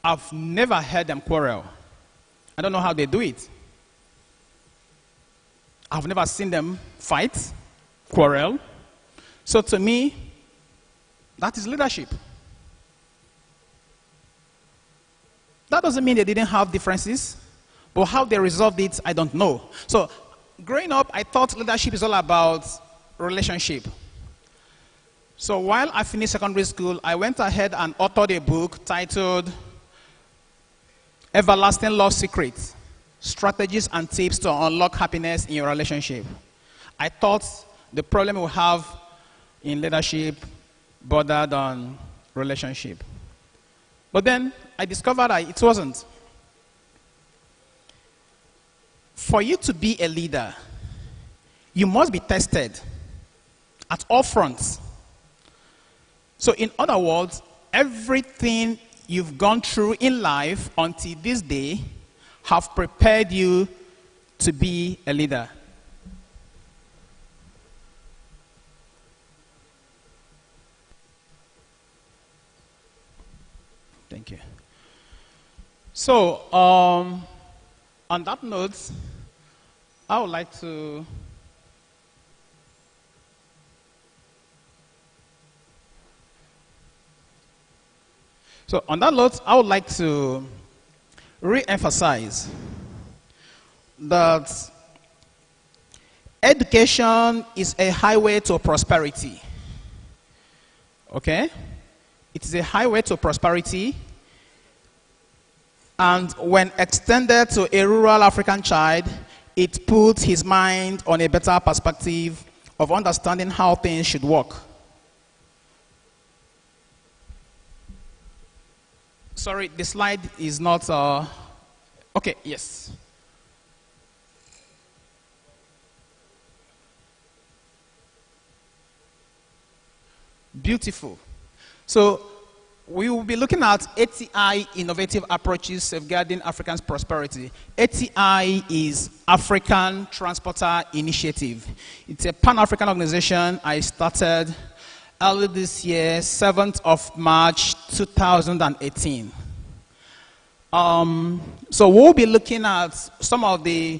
I've never heard them quarrel. I don't know how they do it. I've never seen them fight, quarrel. So to me, that is leadership. That doesn't mean they didn't have differences, but how they resolved it, I don't know. So growing up, I thought leadership is all about relationship. So while I finished secondary school, I went ahead and authored a book titled Everlasting Love Secrets, Strategies and Tips to Unlock Happiness in Your Relationship. I thought the problem we have in leadership bordered on relationship. But then I discovered that it wasn't. For you to be a leader, you must be tested at all fronts. So in other words, everything you've gone through in life until this day have prepared you to be a leader. Thank you. So, on that note, I would like to re-emphasize that education is a highway to prosperity. Okay? It is a highway to prosperity, and when extended to a rural African child, it puts his mind on a better perspective of understanding how things should work. Sorry, the slide is not, okay, yes. Beautiful. So we will be looking at ATI, Innovative Approaches Safeguarding Africans' Prosperity. ATI is African Transporter Initiative. It's a Pan-African organization I started early this year, 7th of March, 2018. So we'll be looking at some of the,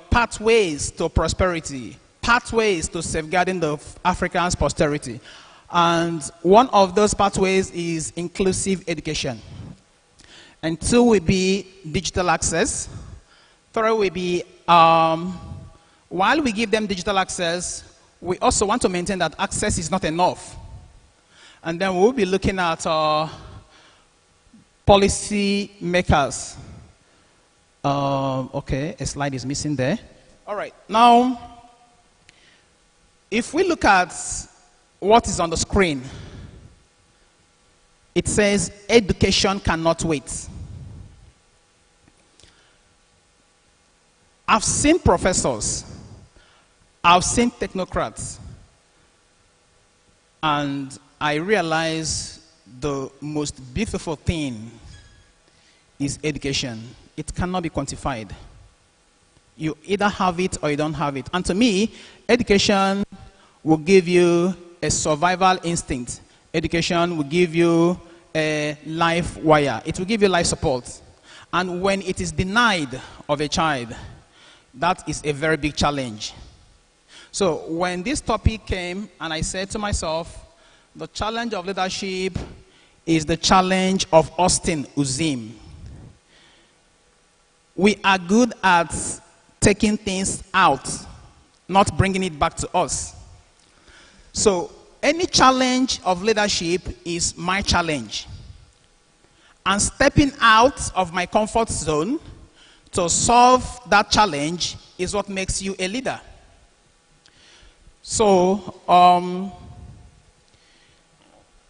pathways to prosperity, pathways to safeguarding the Africans' posterity. And one of those pathways is inclusive education. And 2 will be digital access. 3 will be, while we give them digital access, we also want to maintain that access is not enough. And then we'll be looking at policy makers. Okay, a slide is missing there. All right, now, if we look at what is on the screen, it says education cannot wait. I've seen professors, I've seen technocrats, and I realize the most beautiful thing is education. It cannot be quantified. You either have it or you don't have it. And to me, education will give you a survival instinct. Education will give you a life wire. It will give you life support. And when it is denied of a child, that is a very big challenge. So when this topic came, and I said to myself, the challenge of leadership is the challenge of Austin Uzim. We are good at taking things out, not bringing it back to us. So any challenge of leadership is my challenge. And stepping out of my comfort zone to solve that challenge is what makes you a leader. So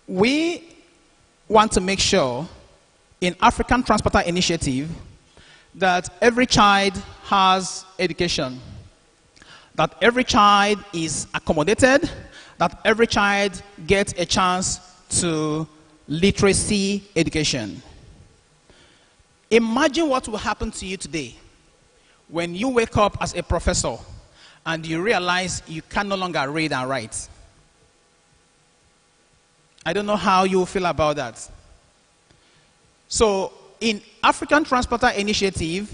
we want to make sure in African Transporter Initiative that every child has education, that every child is accommodated, that every child gets a chance to literacy education. Imagine what will happen to you today when you wake up as a professor and you realize you can no longer read and write. I don't know how you feel about that. So in African Transporter Initiative,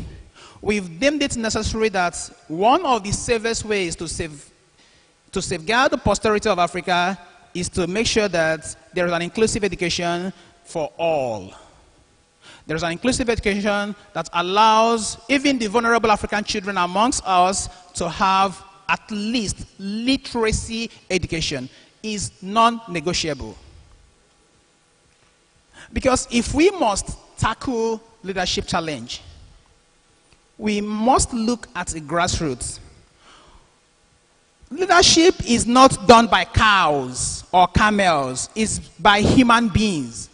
we've deemed it necessary that one of the safest ways to safeguard the posterity of Africa is to make sure that there is an inclusive education for all. There is an inclusive education that allows even the vulnerable African children amongst us to have at least literacy education. Is non-negotiable. Because if we must tackle leadership challenge, we must look at the grassroots. Leadership is not done by cows or camels, it's by human beings.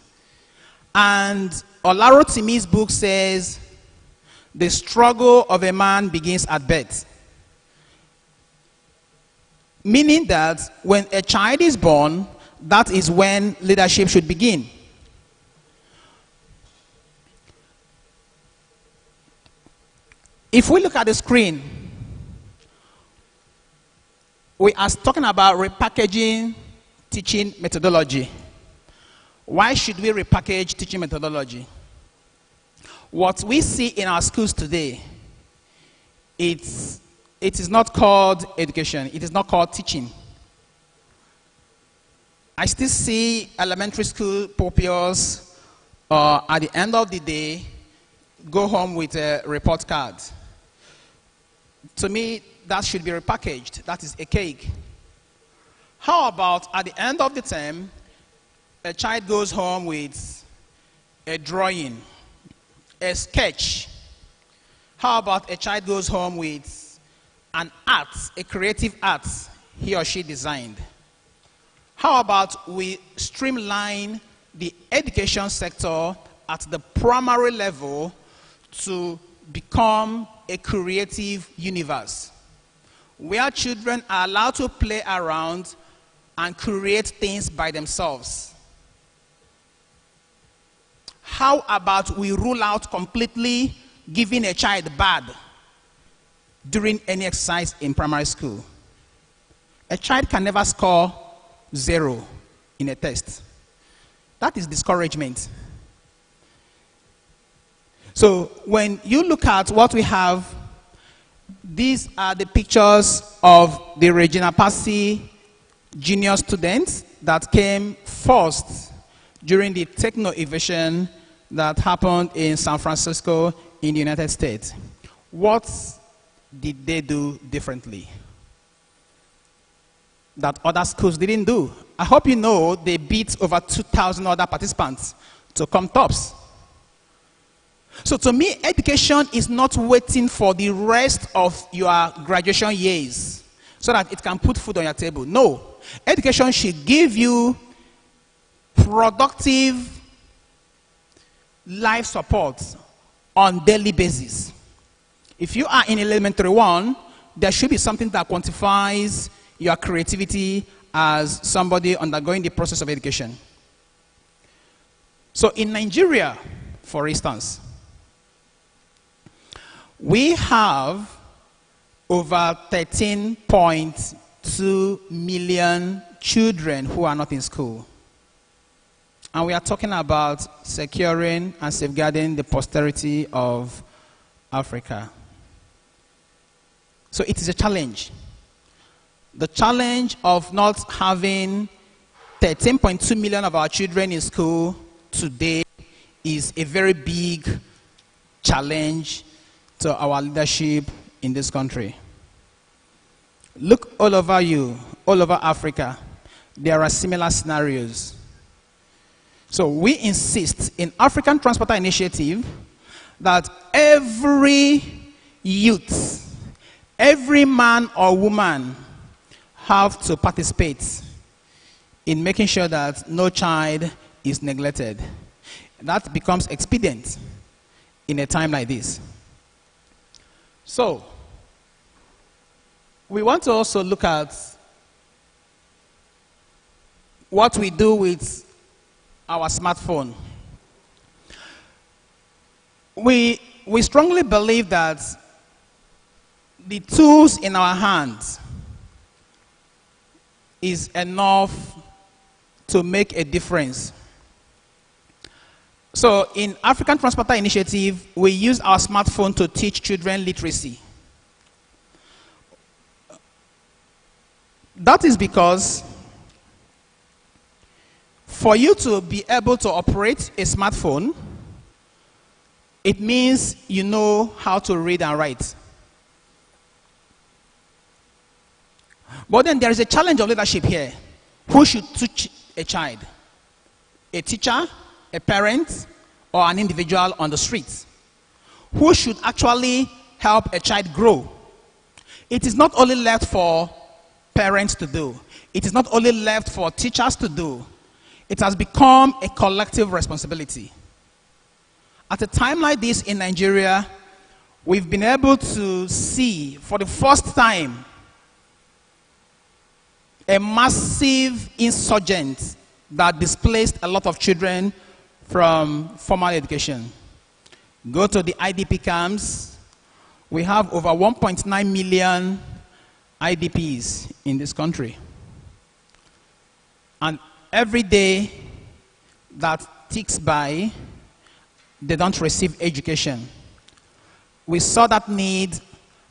And Olaro Timi's book says, the struggle of a man begins at birth. Meaning that when a child is born, that is when leadership should begin. If we look at the screen, we are talking about repackaging teaching methodology. Why should we repackage teaching methodology? What we see in our schools today, it is not called education. It is not called teaching. I still see elementary school pupils at the end of the day go home with a report card. To me, that should be repackaged. That is a cake. How about at the end of the term, a child goes home with a drawing, a sketch? How about a child goes home with an art, a creative art he or she designed? How about we streamline the education sector at the primary level to become a creative universe, where children are allowed to play around and create things by themselves? How about we rule out completely giving a child bad during any exercise in primary school? A child can never score 0 in a test. That is discouragement. So when you look at what we have, these are the pictures of the Regina Passy junior students that came first during the Techno Invasion that happened in San Francisco in the United States. What did they do differently that other schools didn't do? I hope you know they beat over 2,000 other participants to come tops. So to me, education is not waiting for the rest of your graduation years so that it can put food on your table. No. Education should give you productive life support on daily basis. If you are in elementary 1, there should be something that quantifies your creativity as somebody undergoing the process of education. So in Nigeria, for instance, we have over 13.2 million children who are not in school. And we are talking about securing and safeguarding the posterity of Africa. So it is a challenge. The challenge of not having 13.2 million of our children in school today is a very big challenge to our leadership in this country. Look all over you, all over Africa. There are similar scenarios. So we insist in African Transporter Initiative that every youth, every man or woman have to participate in making sure that no child is neglected. That becomes expedient in a time like this. So, we want to also look at what we do with our smartphone. We strongly believe that the tools in our hands is enough to make a difference. So in African Transporter Initiative, we use our smartphone to teach children literacy. That is because for you to be able to operate a smartphone, it means you know how to read and write. But then there is a challenge of leadership here. Who should teach a child? A teacher, a parent, or an individual on the street? Who should actually help a child grow? It is not only left for parents to do. It is not only left for teachers to do. It has become a collective responsibility. At a time like this in Nigeria, we've been able to see for the first time a massive insurgent that displaced a lot of children from formal education. Go to the IDP camps. We have over 1.9 million IDPs in this country. And every day that ticks by, they don't receive education. We saw that need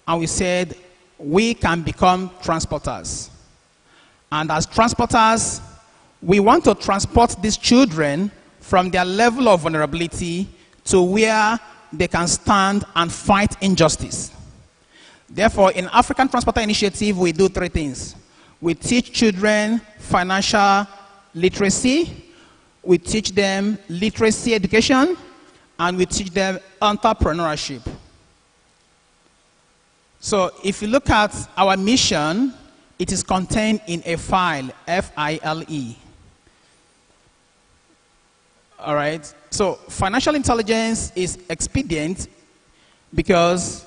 and we said we can become transporters. And as transporters, we want to transport these children from their level of vulnerability to where they can stand and fight injustice. Therefore, in African Transporter Initiative, we do three things. We teach children financial literacy, we teach them literacy education, and we teach them entrepreneurship. So if you look at our mission, it is contained in a file, F-I-L-E. All right? So financial intelligence is expedient because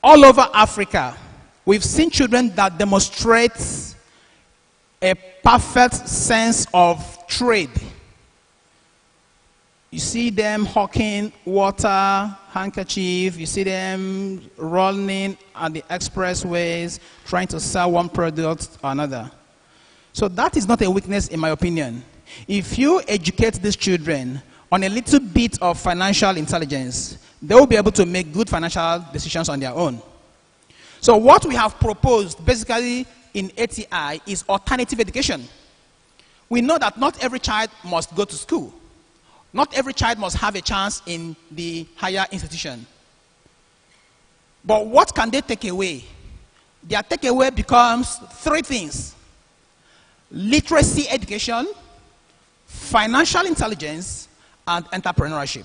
all over Africa, we've seen children that demonstrate a perfect sense of trade. You see them hawking water, handkerchief, you see them rolling on the expressways, trying to sell one product or another. So that is not a weakness in my opinion. If you educate these children on a little bit of financial intelligence, they will be able to make good financial decisions on their own. So what we have proposed basically in ATI is alternative education. We know that not every child must go to school. Not every child must have a chance in the higher institution. But what can they take away? Their takeaway becomes three things: literacy education, financial intelligence, and entrepreneurship.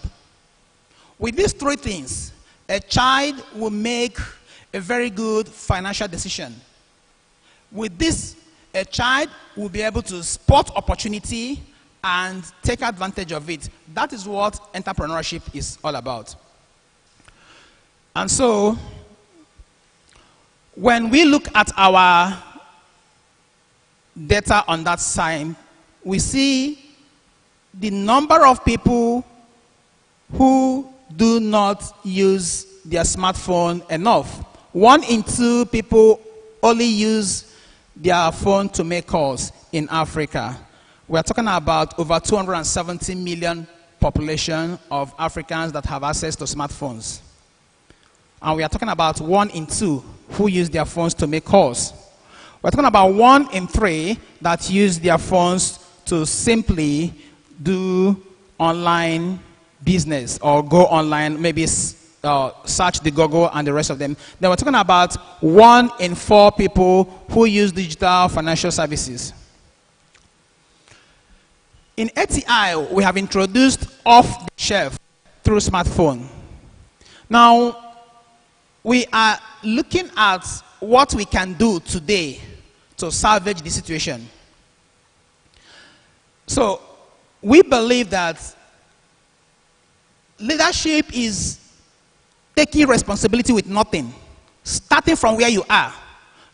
With these three things, a child will make a very good financial decision. With this, a child will be able to spot opportunity and take advantage of it. That is what entrepreneurship is all about. And so, when we look at our data on that side, we see the number of people who do not use their smartphone enough. 1 in 2 people only use their phone to make calls in Africa. We are talking about over 270 million population of Africans that have access to smartphones. And we are talking about 1 in 2 who use their phones to make calls. We're talking about 1 in 3 that use their phones to simply do online business or go online, maybe search the Google and the rest of them. Then we're talking about 1 in 4 people who use digital financial services. In ATI, we have introduced off-the-shelf through smartphone. Now, we are looking at what we can do today to salvage the situation. So, we believe that leadership is taking responsibility with nothing, starting from where you are,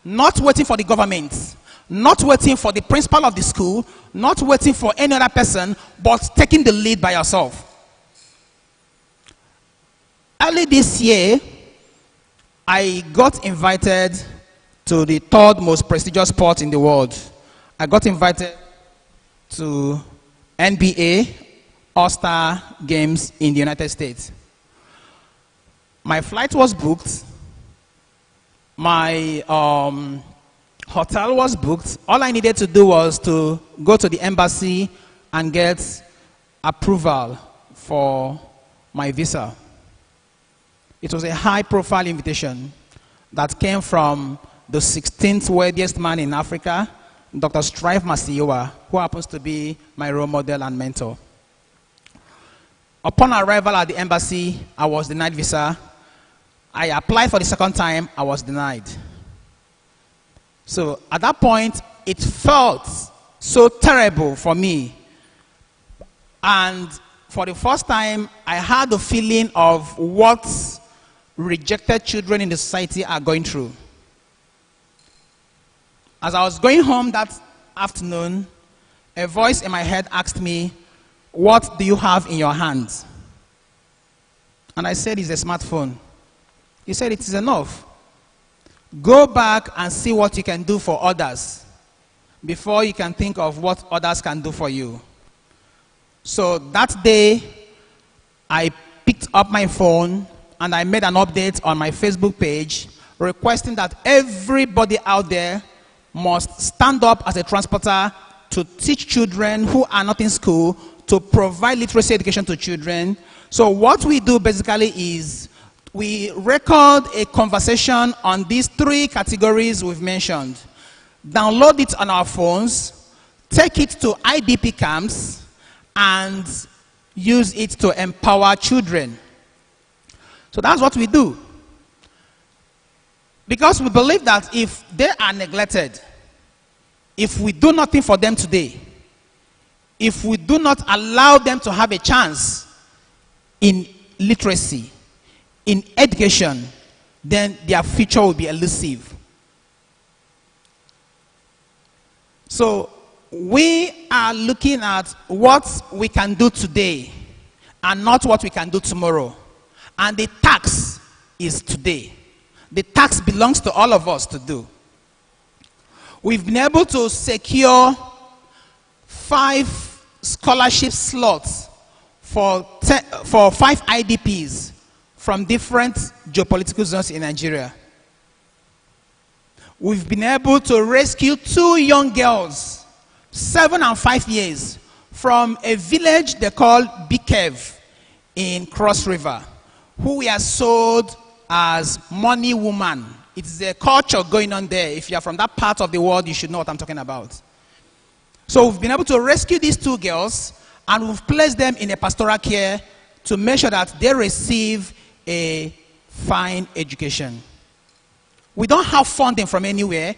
not waiting for the government, not waiting for the principal of the school, not waiting for any other person, but taking the lead by yourself. Early this year, I got invited to the 3rd most prestigious sport in the world. I got invited to NBA All-Star Games in the United States. My flight was booked. My hotel was booked. All I needed to do was to go to the embassy and get approval for my visa. It was a high-profile invitation that came from the 16th wealthiest man in Africa, Dr. Strive Masiyiwa, who happens to be my role model and mentor. Upon arrival at the embassy, I was denied visa. I applied for the second time, I was denied. So at that point, it felt so terrible for me. And for the first time, I had the feeling of what rejected children in the society are going through. As I was going home that afternoon, a voice in my head asked me, "What do you have in your hands?" And I said, "It's a smartphone." He said, "It is enough. Go back and see what you can do for others before you can think of what others can do for you." So that day, I picked up my phone and I made an update on my Facebook page requesting that everybody out there must stand up as a transporter to teach children who are not in school, to provide literacy education to children. So what we do basically is we record a conversation on these three categories we've mentioned, download it on our phones, take it to IDP camps, and use it to empower children. So that's what we do. Because we believe that if they are neglected, if we do nothing for them today, if we do not allow them to have a chance in literacy, in education, then their future will be elusive. So we are looking at what we can do today and not what we can do tomorrow. And the tax is today. The tax belongs to all of us to do. We've been able to secure 5 scholarship slots for 5 IDPs from different geopolitical zones in Nigeria. We've been able to rescue 2 young girls, 7 and 5 years, from a village they call Bikev in Cross River, who were sold as money woman. It's a culture going on there. If you are from that part of the world, you should know what I'm talking about. So we've been able to rescue these 2 girls, and we've placed them in a pastoral care to make sure that they receive a fine education. We don't have funding from anywhere,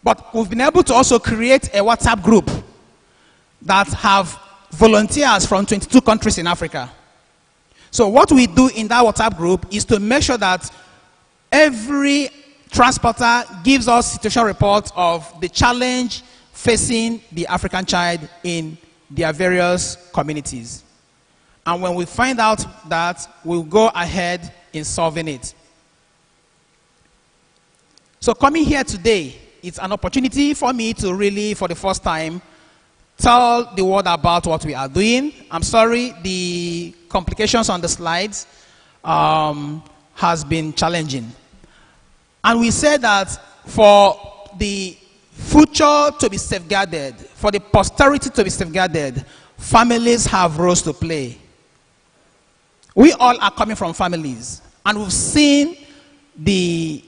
but we've been able to also create a WhatsApp group that have volunteers from 22 countries in Africa. So what we do in that WhatsApp group is to make sure that every transporter gives us situation reports of the challenge facing the African child in their various communities. And when we find out that, we'll go ahead in solving it. So coming here today, it's an opportunity for me to really, for the first time, tell the world about what we are doing. I'm sorry, the complications on the slides has been challenging. And we said that for the future to be safeguarded, for the posterity to be safeguarded, families have roles to play. We all are coming from families, and we've seen the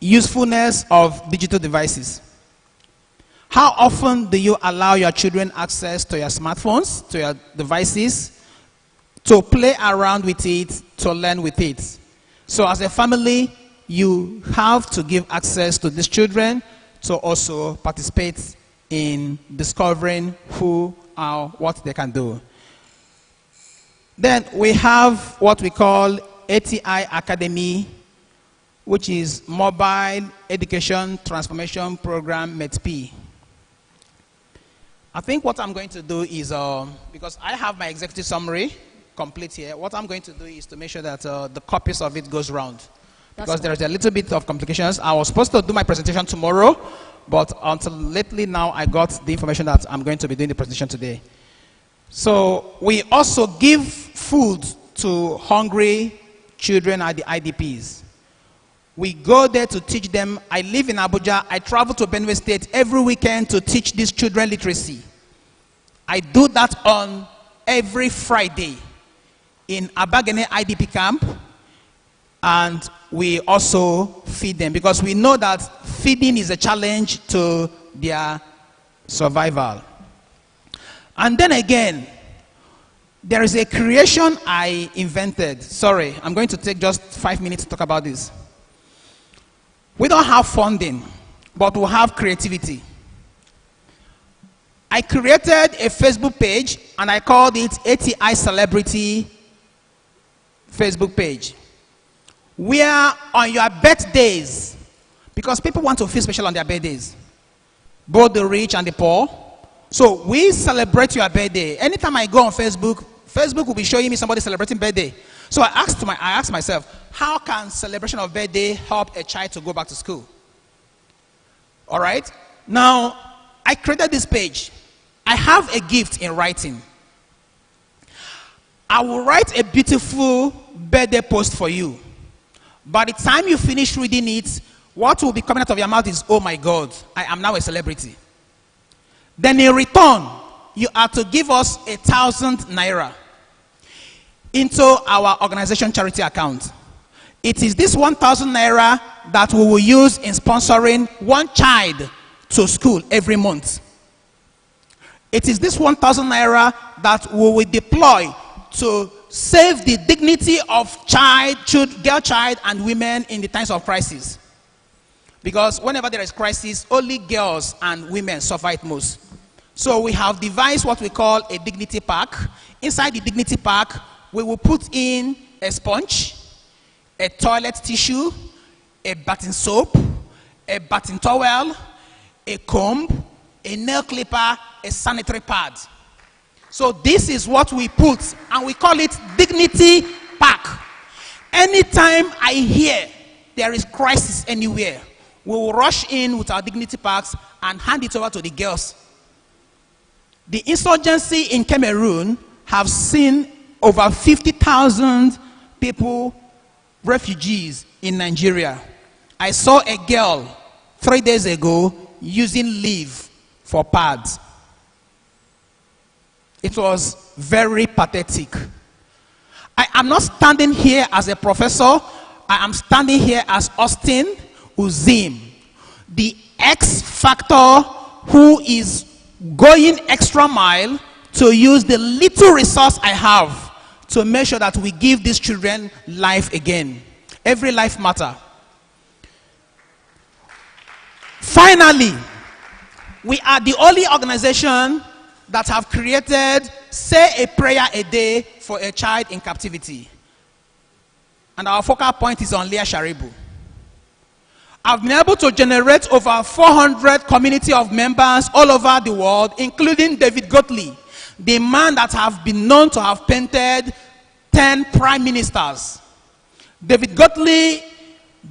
usefulness of digital devices. How often do you allow your children access to your smartphones, to your devices, to play around with it, to learn with it? So as a family, you have to give access to these children to also participate in discovering who are, what they can do. Then we have what we call C-ICADI, which is Mobile Education Transformation Program, METP. I think what I'm going to do is, because I have my executive summary complete here, what I'm going to do is to make sure that the copies of it goes around. Because there is a little bit of complications. I was supposed to do my presentation tomorrow, but until lately now I got the information that I'm going to be doing the presentation today. So we also give food to hungry children at the IDPs. We go there to teach them. I live in Abuja. I travel to Benue State every weekend to teach these children literacy. I do that on every Friday in Abagene IDP camp, and we also feed them because we know that feeding is a challenge to their survival. And then again, there is a creation I invented. Sorry, I'm going to take just 5 minutes to talk about this. We don't have funding, but we have creativity. I created a Facebook page and I called it ATI Celebrity Facebook page, where on your birthdays, because people want to feel special on their birthdays, both the rich and the poor. So we celebrate your birthday. Anytime I go on Facebook, Facebook will be showing me somebody celebrating birthday. So I asked myself, how can celebration of birthday help a child to go back to school? All right. Now, I created this page. I have a gift in writing. I will write a beautiful birthday post for you. By the time you finish reading it, what will be coming out of your mouth is, oh my God, I am now a celebrity. Then in return, you are to give us 1,000 naira into our organization charity account. It is this 1,000 naira that we will use in sponsoring one child to school every month. It is this 1,000 naira that we will deploy to save the dignity of girl child and women in the times of crisis. Because whenever there is crisis, only girls and women suffer it most. So we have devised what we call a dignity pack. Inside the dignity pack, we will put in a sponge, a toilet tissue, a bathing soap, a bathing towel, a comb, a nail clipper, a sanitary pad. So this is what we put, and we call it dignity pack. Anytime I hear there is crisis anywhere, we will rush in with our dignity packs and hand it over to the girls. The insurgency in Cameroon have seen over 50,000 people, refugees in Nigeria. I saw a girl 3 days ago using leave for pads. It was very pathetic. I am not standing here as a professor. I am standing here as Austin Uzim, the X Factor who is going extra mile to use the little resource I have to make sure that we give these children life again. Every life matters. Finally, we are the only organization that have created, say a prayer a day for a child in captivity. And our focal point is on Leah Sharibu. I've been able to generate over 400 community of members all over the world, including David Gottlieb, the man that have been known to have painted 10 prime ministers. David Gottlieb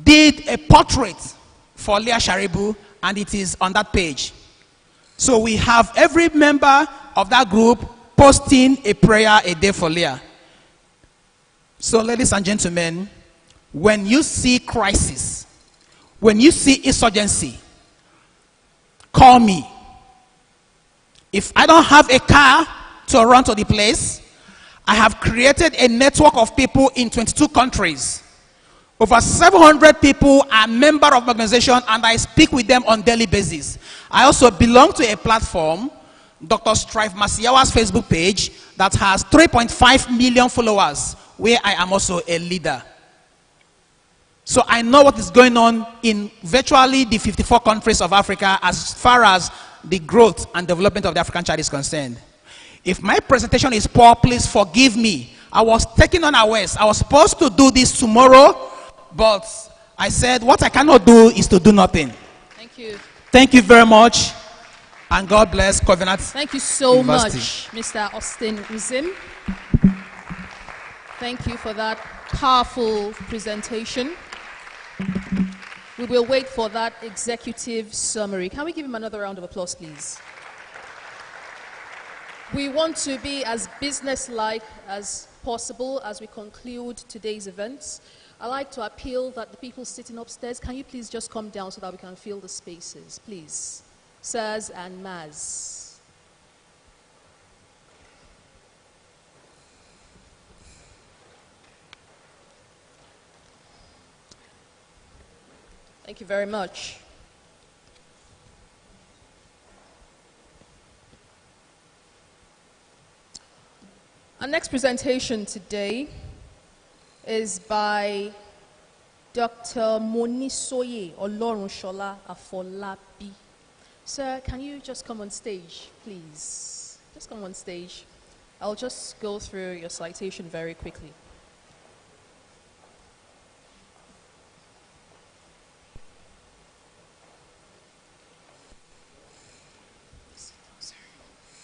did a portrait for Leah Sharibu, and it is on that page. So we have every member of that group posting a prayer a day for Leah. So ladies and gentlemen, when you see crisis, when you see insurgency, call me. If I don't have a car to run to the place, I have created a network of people in 22 countries. Over 700 people are members of my organization, and I speak with them on a daily basis. I also belong to a platform, Dr. Strife Masiawa's Facebook page, that has 3.5 million followers, where I am also a leader. So I know what is going on in virtually the 54 countries of Africa as far as the growth and development of the African child is concerned. If my presentation is poor, please forgive me. I was taken unawares. I was supposed to do this tomorrow, but I said what I cannot do is to do nothing. Thank you. Thank you very much, and God bless Covenant. Thank you so University. much, Mr. Austin Uzim. Thank you for that powerful presentation. We will wait for that executive summary. Can we give him another round of applause, please? We want to be as business-like as possible as we conclude today's events. I'd like to appeal that the people sitting upstairs, can you please just come down so that we can fill the spaces, please? Sirs and Maz. Thank you very much. Our next presentation today is by Dr. Monisoye Olorunshola Afolabi. Sir, can you just come on stage, please? Just come on stage. I'll just go through your citation very quickly.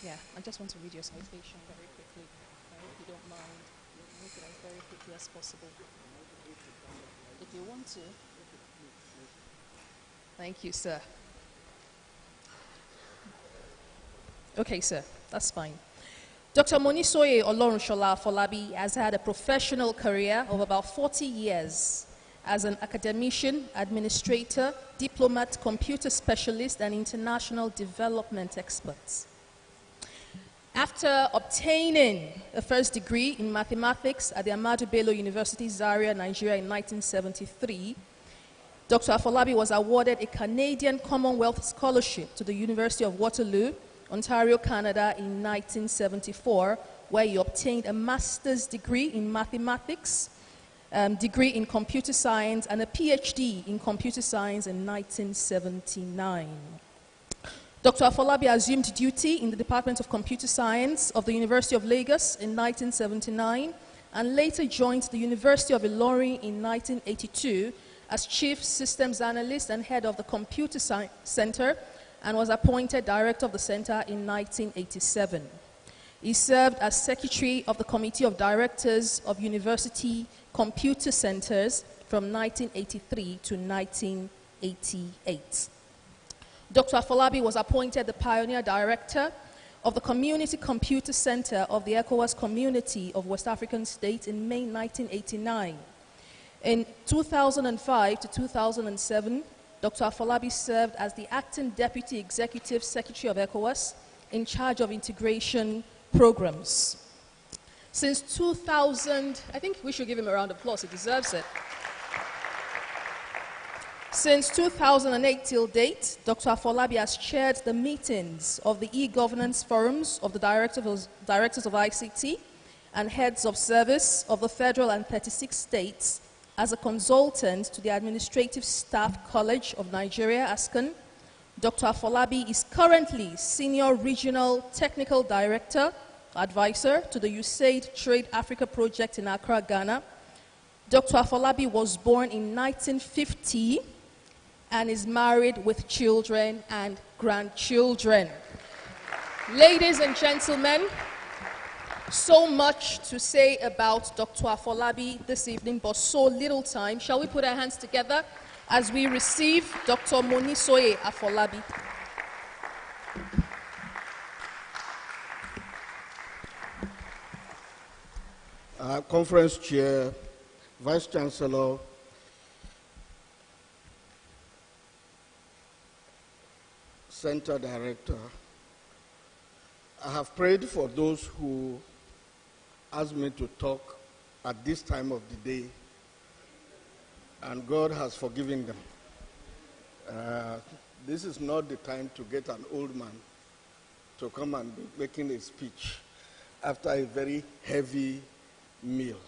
Yeah, I just want to read your citation very quickly. I hope you don't mind. We'll make it as very quickly as possible. If you want to. Thank you, sir. Okay, sir, that's fine. Dr. Monisoye Olorunshola Afolabi has had a professional career of about 40 years as an academician, administrator, diplomat, computer specialist, and international development expert. After obtaining a first degree in mathematics at the Ahmadu Bello University, Zaria, Nigeria in 1973, Dr. Afolabi was awarded a Canadian Commonwealth Scholarship to the University of Waterloo, Ontario, Canada in 1974, where he obtained a master's degree in mathematics, degree in computer science, and a PhD in computer science in 1979. Dr. Afolabi assumed duty in the Department of Computer Science of the University of Lagos in 1979 and later joined the University of Ilorin in 1982 as Chief Systems Analyst and Head of the Computer Science Center and was appointed Director of the Center in 1987. He served as Secretary of the Committee of Directors of University Computer Centers from 1983 to 1988. Dr. Afolabi was appointed the Pioneer Director of the Community Computer Center of the ECOWAS Community of West African States in May 1989. In 2005 to 2007, Dr. Afolabi served as the Acting Deputy Executive Secretary of ECOWAS in charge of integration programs. Since 2000, I think we should give him a round of applause, he deserves it. Since 2008 till date, Dr. Afolabi has chaired the meetings of the e-governance forums of the directors of ICT and heads of service of the federal and 36 states as a consultant to the Administrative Staff College of Nigeria, ASCON. Dr. Afolabi is currently Senior Regional Technical Director, Advisor to the USAID Trade Africa Project in Accra, Ghana. Dr. Afolabi was born in 1950 and is married with children and grandchildren. Ladies and gentlemen, so much to say about Dr. Afolabi this evening, but so little time. Shall we put our hands together as we receive Dr. Monisoye Afolabi? Conference Chair, Vice Chancellor, Center Director, I have prayed for those who asked me to talk at this time of the day, and God has forgiven them. This is not the time to get an old man to come and be making a speech after a very heavy meal,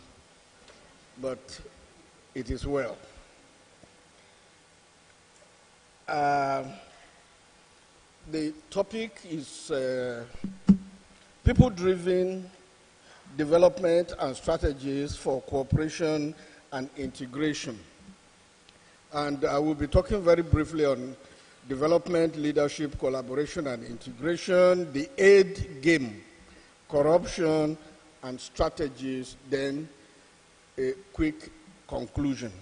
but it is well. The topic is people-driven development and strategies for cooperation and integration. And I will be talking very briefly on development, leadership, collaboration, and integration, the aid game, corruption, and strategies, then a quick conclusion.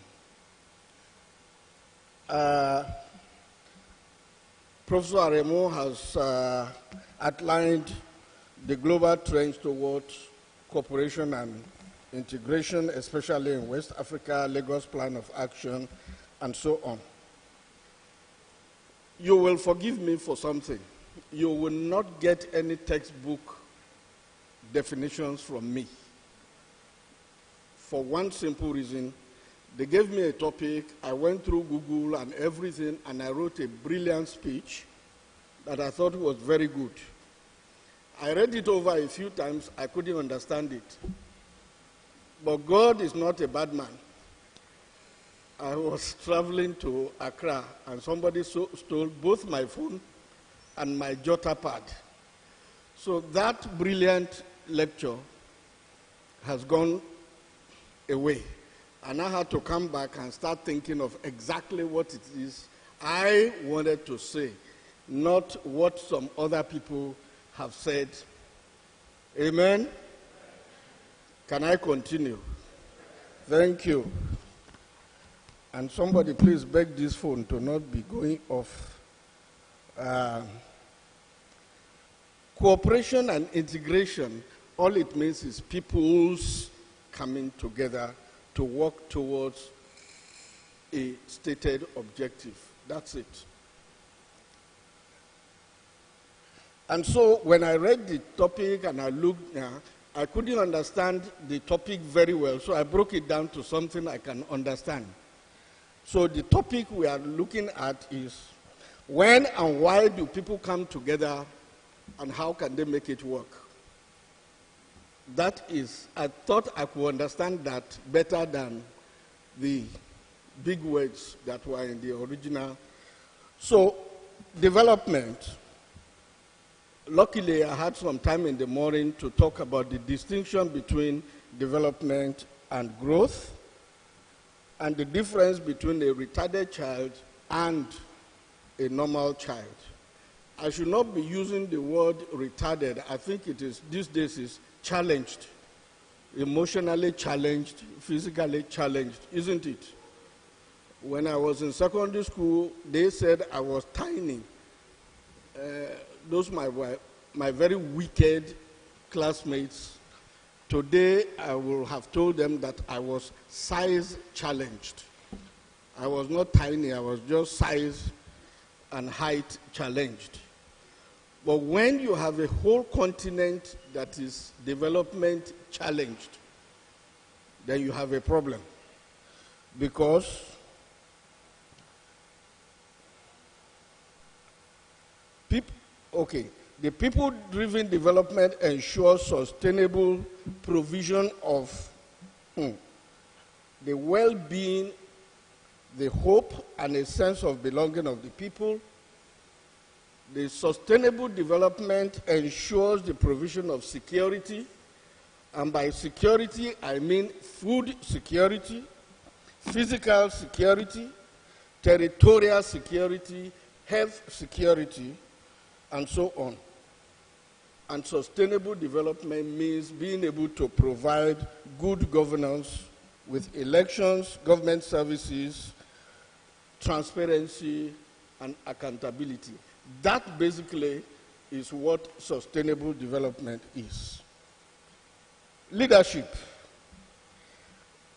Professor Aremo has outlined the global trends towards cooperation and integration, especially in West Africa, Lagos Plan of Action, and so on. You will forgive me for something. You will not get any textbook definitions from me. For one simple reason, they gave me a topic, I went through Google and everything, and I wrote a brilliant speech that I thought was very good. I read it over a few times, I couldn't understand it. But God is not a bad man. I was traveling to Accra, and somebody stole both my phone and my jotter pad. So that brilliant lecture has gone away. And I had to come back and start thinking of exactly what it is I wanted to say, not what some other people have said. Amen? Can I continue? Thank you. And somebody please beg this phone to not be going off. Cooperation and integration, all it means is peoples coming together to work towards a stated objective. That's it. And so when I read the topic and I looked, I couldn't understand the topic very well, so I broke it down to something I can understand. So the topic we are looking at is when and why do people come together and how can they make it work? That is, I thought I could understand that better than the big words that were in the original. So, development. Luckily, I had some time in the morning to talk about the distinction between development and growth, and the difference between a retarded child and a normal child. I should not be using the word retarded. I think it is, these days, is challenged, emotionally challenged, physically challenged, isn't it? When I was in secondary school, they said I was tiny. Those my very wicked classmates. Today, I will have told them that I was size challenged. I was not tiny, I was just size and height challenged. But when you have a whole continent that is development challenged, then you have a problem. Because the people-driven development ensures sustainable provision of the well-being, the hope, and a sense of belonging of the people. The sustainable development ensures the provision of security, and by security I mean food security, physical security, territorial security, health security, and so on. And sustainable development means being able to provide good governance with elections, government services, transparency, and accountability. That basically is what sustainable development is. Leadership.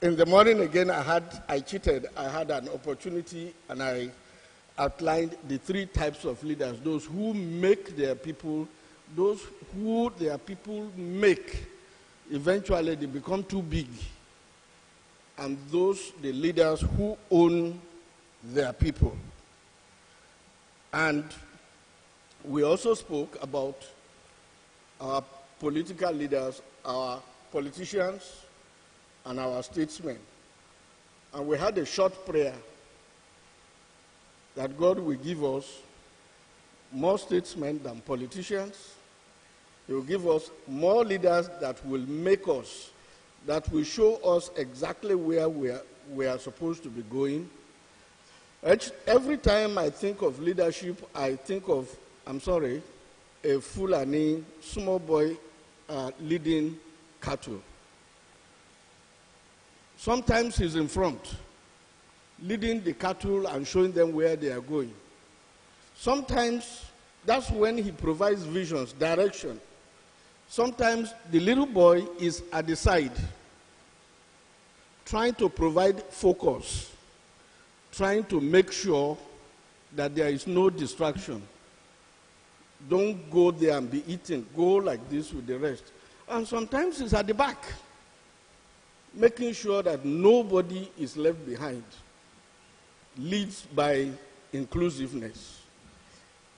In the morning again, I cheated. I had an opportunity and I outlined the three types of leaders: those who make their people, those who their people make, eventually they become too big, and those, the leaders who own their people. And we also spoke about our political leaders, our politicians, and our statesmen. And we had a short prayer that God will give us more statesmen than politicians. He will give us more leaders that will make us, that will show us exactly where we are supposed to be going. Every time I think of leadership, I think of, a Fulani small boy leading cattle. Sometimes he's in front, leading the cattle and showing them where they are going. Sometimes that's when he provides visions, direction. Sometimes the little boy is at the side, trying to provide focus, trying to make sure that there is no distraction. Don't go there and be eating. Go like this with the rest. And sometimes it's at the back, making sure that nobody is left behind. Leads by inclusiveness.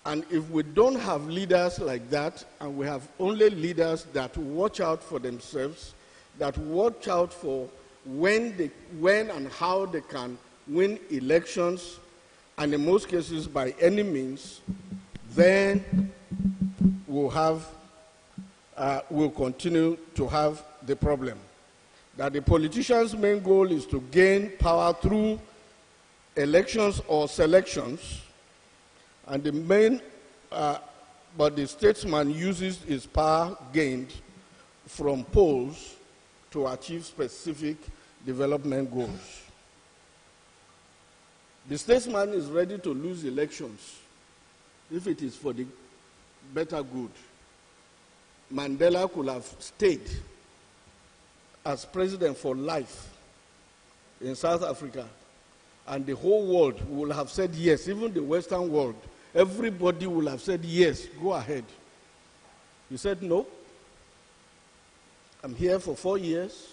And if we don't have leaders like that, and we have only leaders that watch out for themselves, that watch out for when and how they can win elections, and in most cases by any means, then we'll continue to have the problem. That the politician's main goal is to gain power through elections or selections, and but the statesman uses his power gained from polls to achieve specific development goals. The statesman is ready to lose elections if it is for the better good. Mandela could have stayed as president for life in South Africa, and the whole world will have said yes, even the Western world. Everybody will have said yes, go ahead. He said no. I'm here for 4 years,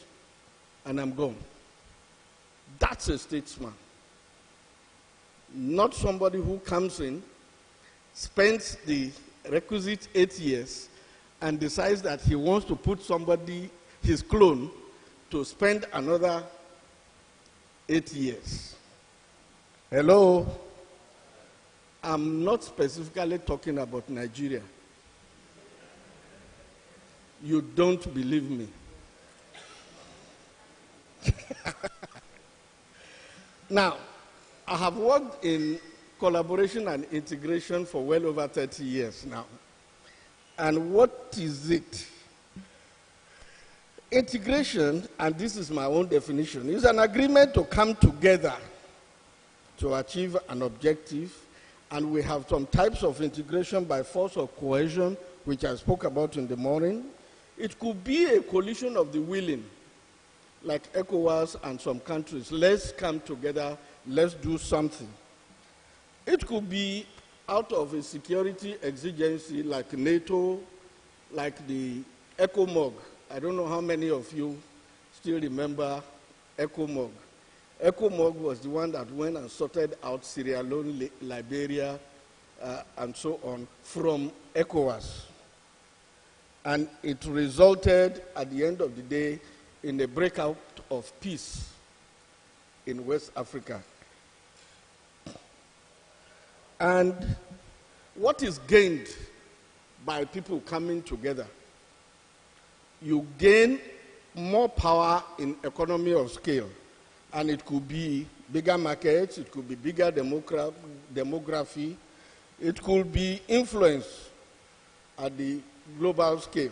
and I'm gone. That's a statesman. Not somebody who comes in, spends the requisite 8 years, and decides that he wants to put somebody, his clone, to spend another 8 years. Hello? I'm not specifically talking about Nigeria. You don't believe me. Now, I have worked in collaboration and integration for well over 30 years now. And what is it? Integration, and this is my own definition, is an agreement to come together to achieve an objective. And we have some types of integration by force of cohesion, which I spoke about in the morning. It could be a coalition of the willing, like ECOWAS and some countries. Let's come together, let's do something. It could be out of a security exigency like NATO, like the ECOMOG. I don't know how many of you still remember ECOMOG. ECOMOG was the one that went and sorted out Sierra Leone, Liberia, and so on from ECOWAS. And it resulted, at the end of the day, in a breakout of peace in West Africa. And what is gained by people coming together? You gain more power in economy of scale. And it could be bigger markets, it could be bigger demography, it could be influence at the global scale.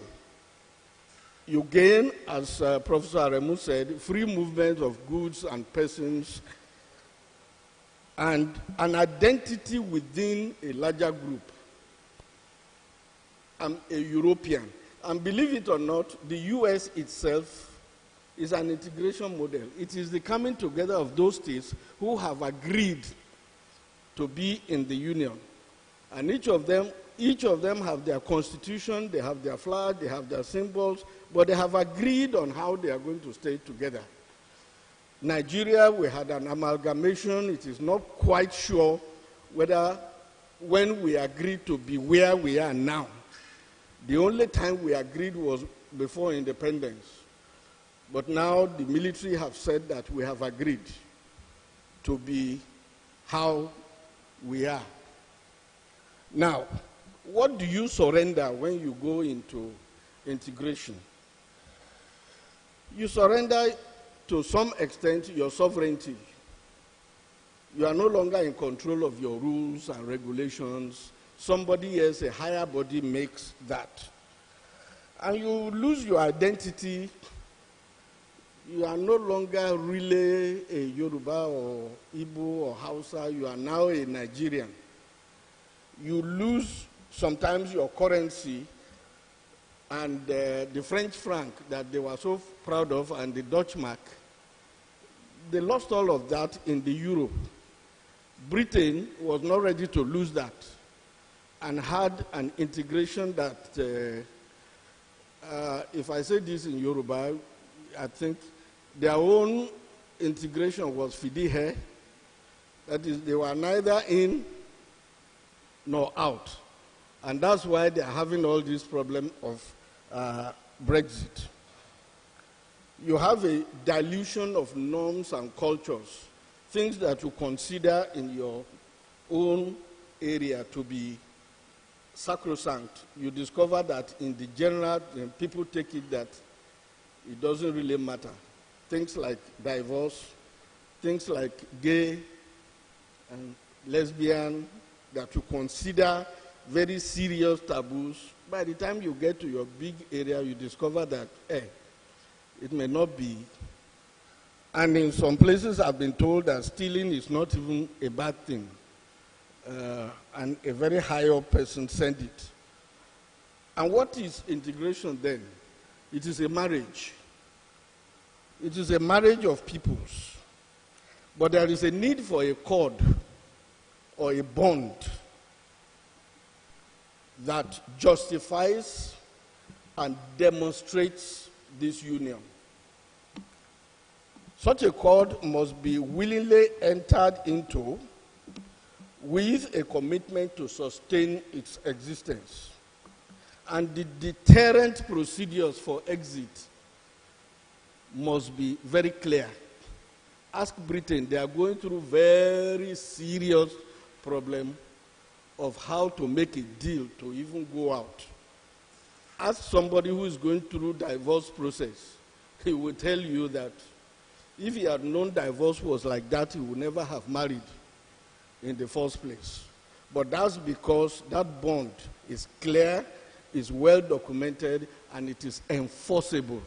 You gain, as Professor Aremu said, free movement of goods and persons, and an identity within a larger group. I'm a European. And believe it or not, the US itself is an integration model. It is the coming together of those states who have agreed to be in the union. And each of them have their constitution, they have their flag, they have their symbols, but they have agreed on how they are going to stay together. Nigeria, we had an amalgamation. It is not quite sure whether when we agreed to be where we are now. The only time we agreed was before independence. But now the military have said that we have agreed to be how we are. Now, what do you surrender when you go into integration? You surrender to some extent your sovereignty. You are no longer in control of your rules and regulations. Somebody else, a higher body, makes that. And you lose your identity. You are no longer really a Yoruba or Igbo or Hausa. You are now a Nigerian. You lose sometimes your currency, and the French franc that they were so proud of, and the Dutch mark, they lost all of that in the euro. Britain was not ready to lose that and had an integration that, if I say this in Yoruba, I think their own integration was fidihe. That is, they were neither in nor out. And that's why they're having all this problem of Brexit. You have a dilution of norms and cultures, things that you consider in your own area to be sacrosanct. You discover that in the general, people take it that it doesn't really matter. Things like divorce, things like gay and lesbian, that you consider very serious taboos. By the time you get to your big area, you discover that, it may not be. And in some places, I've been told that stealing is not even a bad thing. And a very high up person sent it. And what is integration then? It is a marriage. It is a marriage of peoples. But there is a need for a cord or a bond that justifies and demonstrates this union. Such a cord must be willingly entered into with a commitment to sustain its existence. And the deterrent procedures for exit must be very clear. Ask Britain, they are going through very serious problem of how to make a deal to even go out. Ask somebody who is going through divorce process. He will tell you that if he had known divorce was like that, he would never have married in the first place. But that's because that bond is clear, is well documented, and it is enforceable.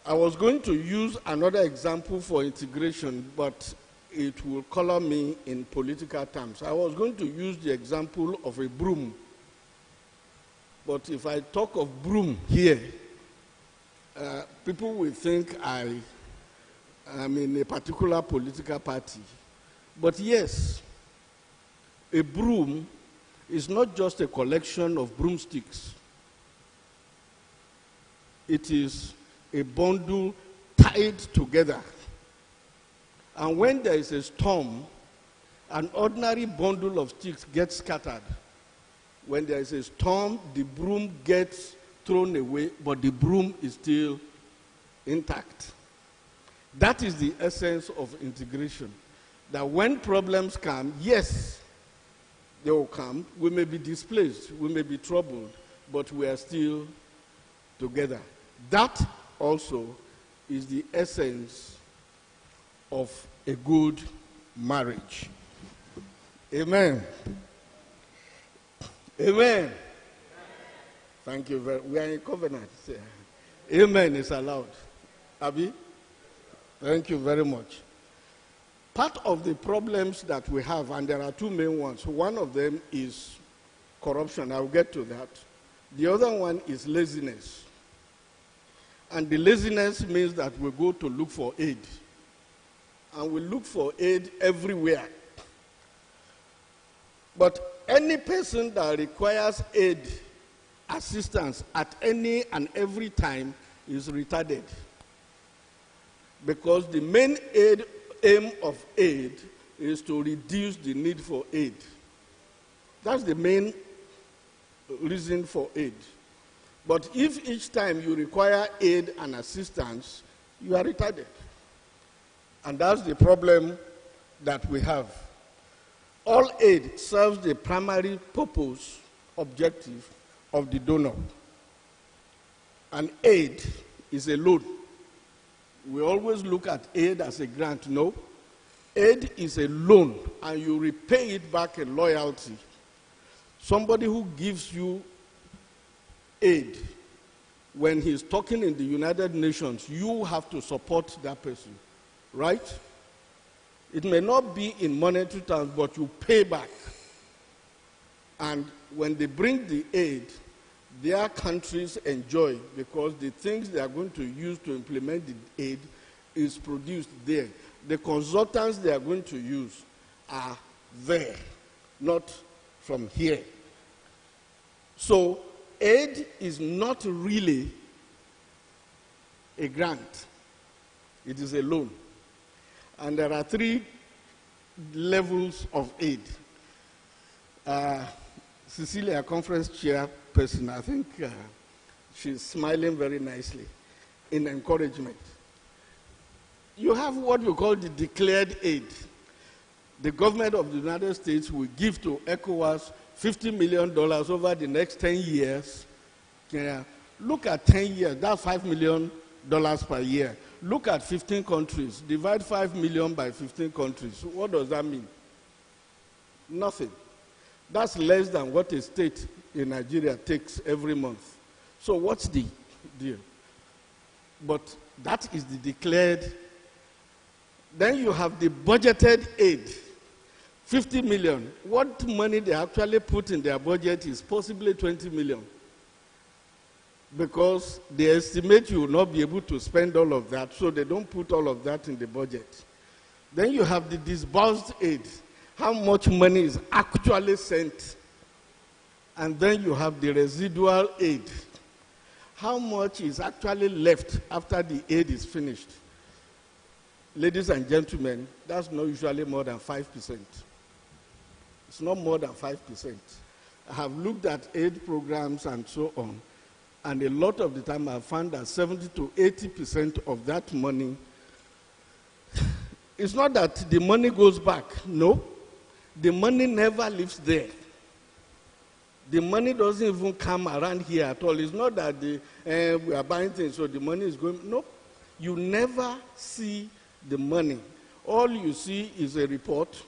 I was going to use another example for integration, but it will color me in political terms. I was going to use the example of a broom. But if I talk of broom here, people will think I am in a particular political party. But yes, a broom is not just a collection of broomsticks. It is a bundle tied together. And when there is a storm, an ordinary bundle of sticks gets scattered. When there is a storm, the broom gets thrown away, but the broom is still intact. That is the essence of integration. That when problems come, yes, they will come. We may be displaced, we may be troubled, but we are still together. That also is the essence of a good marriage. Amen. Amen. Thank you very much. We are in covenant. Amen is allowed. Abi? Thank you very much. Part of the problems that we have, and there are two main ones. One of them is corruption. I'll get to that. The other one is laziness. And the laziness means that we go to look for aid. And we look for aid everywhere. But any person that requires aid, assistance at any and every time is retarded. Because the main aim of aid is to reduce the need for aid. That's the main reason for aid. But if each time you require aid and assistance, you are retarded. And that's the problem that we have. All aid serves the primary purpose, objective of the donor. And aid is a loan. We always look at aid as a grant. No. Aid is a loan, and you repay it back in loyalty. Somebody who gives you aid, when he's talking in the United Nations, you have to support that person, right? It may not be in monetary terms, but you pay back. And when they bring the aid, their countries enjoy because the things they are going to use to implement the aid is produced there. The consultants they are going to use are there, not from here. So aid is not really a grant. It is a loan. And there are 3 levels of aid. Cecilia, conference chairperson, I think she's smiling very nicely in encouragement. You have what we call the declared aid. The government of the United States will give to ECOWAS $50 million over the next 10 years. Look at 10 years, that's $5 million per year. Look at 15 countries, divide 5 million by 15 countries. What does that mean? Nothing. That's less than what a state in Nigeria takes every month. So what's the deal? But that is the declared. Then you have the budgeted aid, 50 million. What money they actually put in their budget is possibly 20 million. Because they estimate you will not be able to spend all of that, so they don't put all of that in the budget. Then you have the disbursed aid, how much money is actually sent. And then you have the residual aid, how much is actually left after the aid is finished. Ladies and gentlemen, that's not usually more than 5%. It's not more than 5%. I have looked at aid programs and so on, and a lot of the time I found that 70 to 80% of that money, it's not that the money goes back. No, the money never lives there. The money doesn't even come around here at all. It's not that we are buying things, so the money is going. No, you never see the money. All you see is a report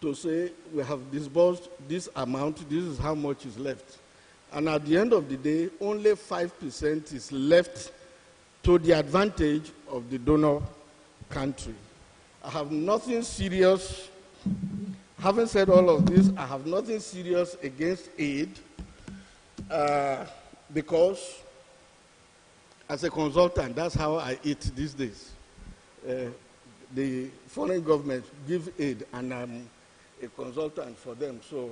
to say we have disbursed this amount, this is how much is left. And at the end of the day, only 5% is left to the advantage of the donor country. I have nothing serious, having said all of this, I have nothing serious against aid because as a consultant, that's how I eat these days. The foreign government give aid and I'm a consultant for them, so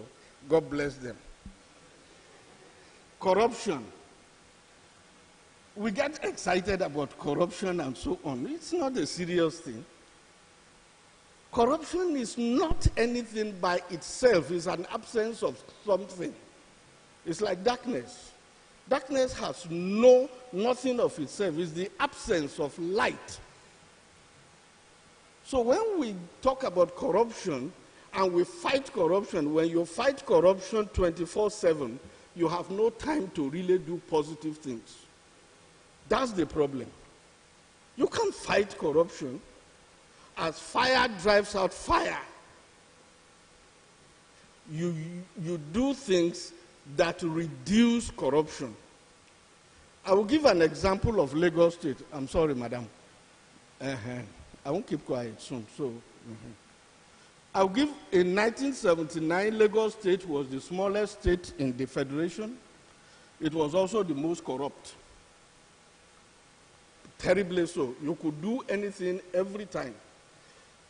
God bless them. Corruption. We get excited about corruption and so on. It's not a serious thing. Corruption is not anything by itself. It's an absence of something. It's like darkness. Darkness has nothing of itself. It's the absence of light. So when we talk about corruption and we fight corruption, when you fight corruption 24/7, you have no time to really do positive things. That's the problem. You can't fight corruption as fire drives out fire. You do things that reduce corruption. I will give an example of Lagos State. I'm sorry, madam. I won't keep quiet soon. I'll give, in 1979, Lagos State was the smallest state in the federation. It was also the most corrupt. Terribly so. You could do anything every time.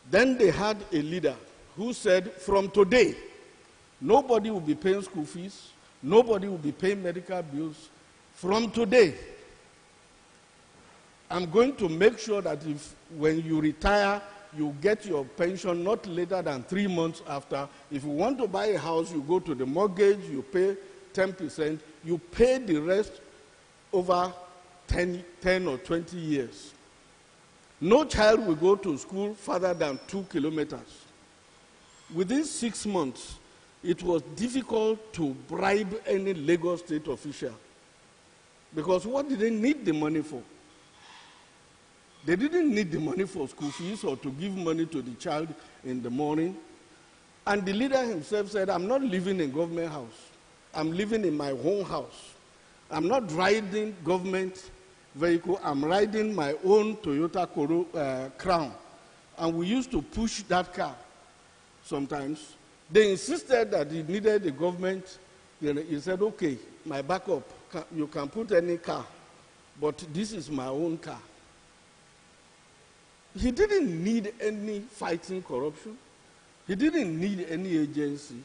Then they had a leader who said, from today, nobody will be paying school fees, nobody will be paying medical bills. From today, I'm going to make sure that when you retire, you get your pension not later than 3 months after. If you want to buy a house, you go to the mortgage, you pay 10%, you pay the rest over 10 or 20 years. No child will go to school further than 2 kilometers. Within 6 months, it was difficult to bribe any Lagos State official. Because what did they need the money for? They didn't need the money for school fees or to give money to the child in the morning. And the leader himself said, I'm not living in government house. I'm living in my own house. I'm not riding government vehicle. I'm riding my own Toyota Crown. And we used to push that car sometimes. They insisted that he needed the government. Then he said, okay, my backup you can put any car, but this is my own car. He didn't need any fighting corruption. He didn't need any agency.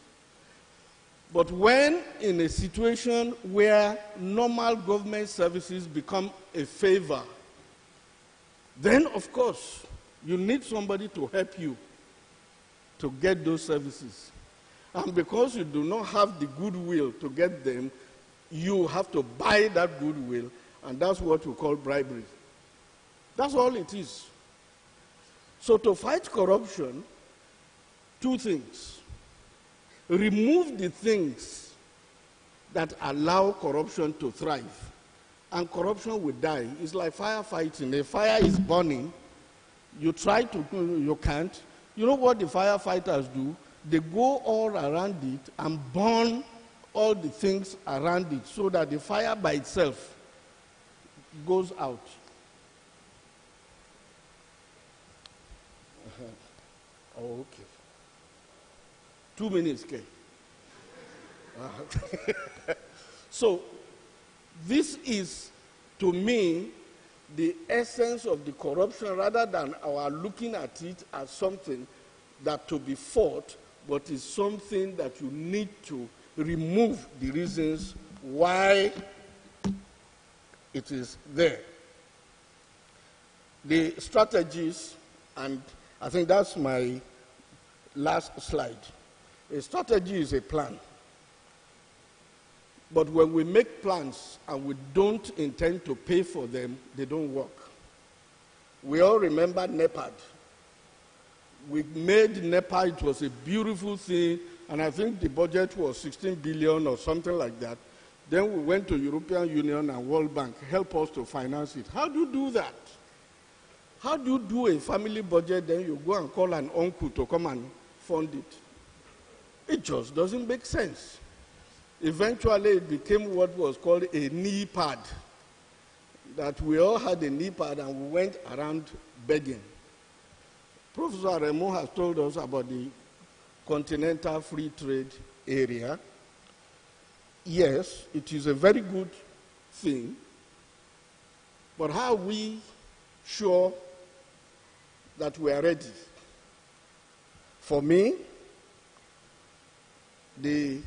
But when in a situation where normal government services become a favor, then of course you need somebody to help you to get those services. And because you do not have the goodwill to get them, you have to buy that goodwill, and that's what we call bribery. That's all it is. So to fight corruption, two things. Remove the things that allow corruption to thrive, and corruption will die. It's like firefighting. A fire is burning. You try to, you can't. You know what the firefighters do? They go all around it and burn all the things around it so that the fire by itself goes out. Oh, okay. 2 minutes, okay. So, this is, to me, the essence of the corruption, rather than our looking at it as something that to be fought, but is something that you need to remove the reasons why it is there. The strategies, and I think that's my last slide. A strategy is a plan. But when we make plans and we don't intend to pay for them, they don't work. We all remember NEPAD. We made NEPA, it was a beautiful thing, and I think the budget was 16 billion or something like that. Then we went to European Union and World Bank, help us to finance it. How do you do that? How do you do a family budget, then you go and call an uncle to come and fund it? It just doesn't make sense. Eventually, it became what was called a knee pad, that we all had a knee pad and we went around begging. Professor Remo has told us about the Continental Free Trade Area. Yes, it is a very good thing, but how are we sure that we are ready? For me, the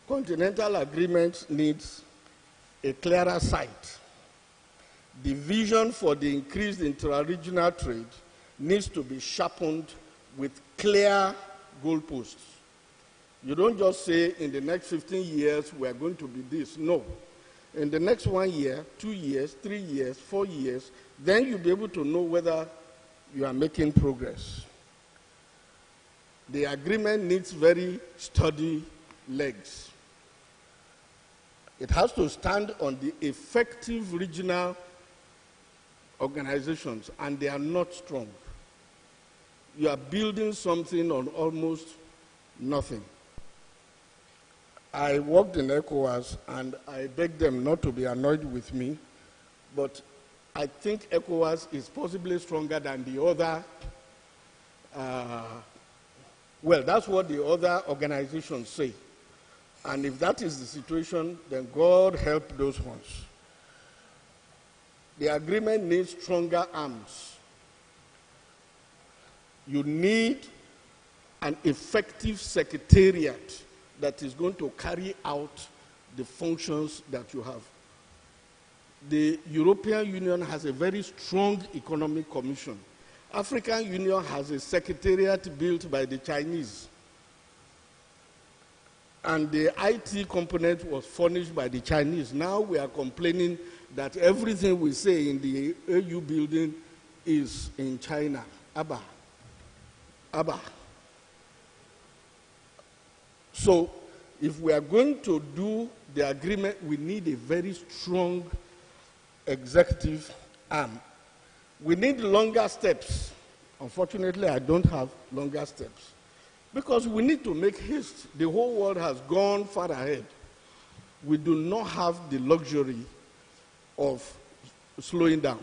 Continental Agreement needs a clearer sight. The vision for the increased intra-regional trade needs to be sharpened with clear goalposts. You don't just say in the next 15 years we are going to be this. No. In the next 1 year, 2 years, 3 years, 4 years, then you'll be able to know whether you are making progress. The agreement needs very sturdy legs. It has to stand on the effective regional organizations, and they are not strong. You are building something on almost nothing. I worked in ECOWAS, and I begged them not to be annoyed with me, but I think ECOWAS is possibly stronger than the other. Well, that's what the other organizations say. And if that is the situation, then God help those ones. The agreement needs stronger arms. You need an effective secretariat that is going to carry out the functions that you have. The European Union has a very strong economic commission. African Union has a secretariat built by the Chinese. And the IT component was furnished by the Chinese. Now we are complaining that everything we say in the AU building is in China. Abba. So if we are going to do the agreement, we need a very strong executive arm. We need longer steps. Unfortunately, I don't have longer steps, because we need to make haste. The whole world has gone far ahead. We do not have the luxury of slowing down.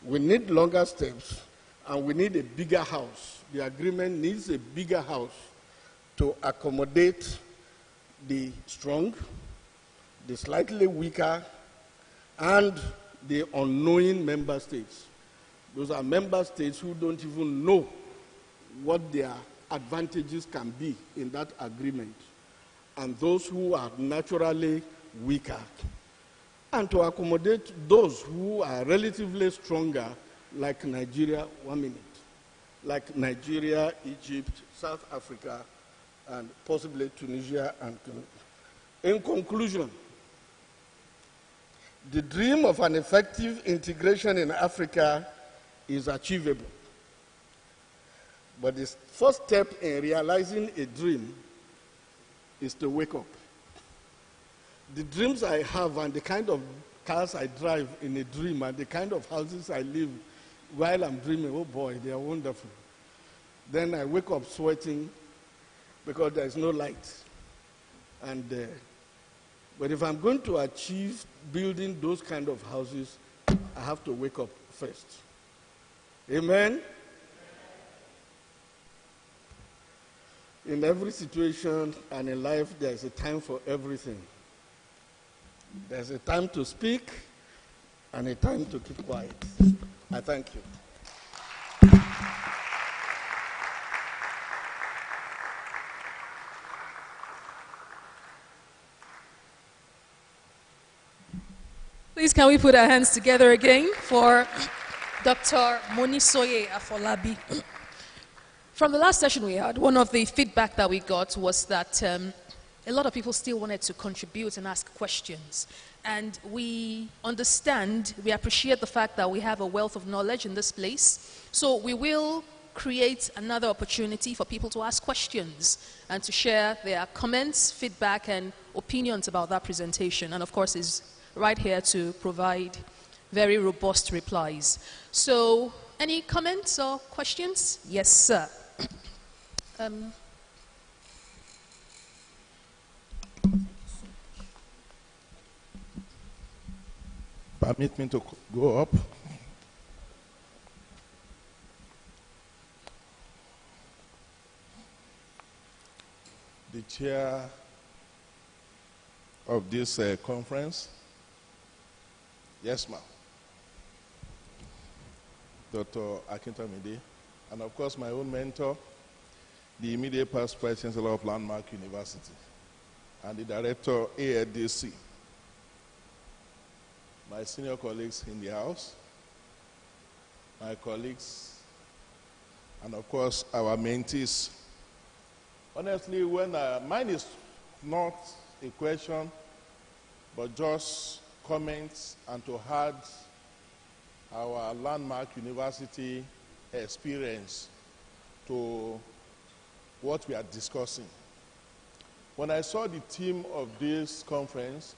We need longer steps, and we need a bigger house. The agreement needs a bigger house to accommodate the strong, the slightly weaker, and the unknowing member states. Those are member states who don't even know what their advantages can be in that agreement, and those who are naturally weaker, and to accommodate those who are relatively stronger, like Nigeria, like Nigeria, Egypt, South Africa, and possibly Tunisia and Canada. In conclusion, the dream of an effective integration in Africa is achievable. But the first step in realizing a dream is to wake up. The dreams I have and the kind of cars I drive in a dream and the kind of houses I live while I'm dreaming, oh boy, they are wonderful. Then I wake up sweating because there's no light. But if I'm going to achieve building those kind of houses, I have to wake up first. Amen? In every situation and in life, there's a time for everything. There's a time to speak and a time to keep quiet. I thank you. Please, can we put our hands together again for Dr. Monisoye Afolabi. From the last session we had, one of the feedback that we got was that a lot of people still wanted to contribute and ask questions. And we understand, we appreciate the fact that we have a wealth of knowledge in this place. So we will create another opportunity for people to ask questions and to share their comments, feedback, and opinions about that presentation. And of course, is right here to provide very robust replies. So, any comments or questions? Yes, sir. Permit me to go up. The chair of this conference. Yes, ma'am. Dr. Akintamide, and of course my own mentor, the immediate past Vice Chancellor of Landmark University, and the Director ADC, my senior colleagues in the House, my colleagues, and of course our mentees. Honestly, when mine is not a question, but just comments and to add our Landmark University experience to what we are discussing. When I saw the theme of this conference,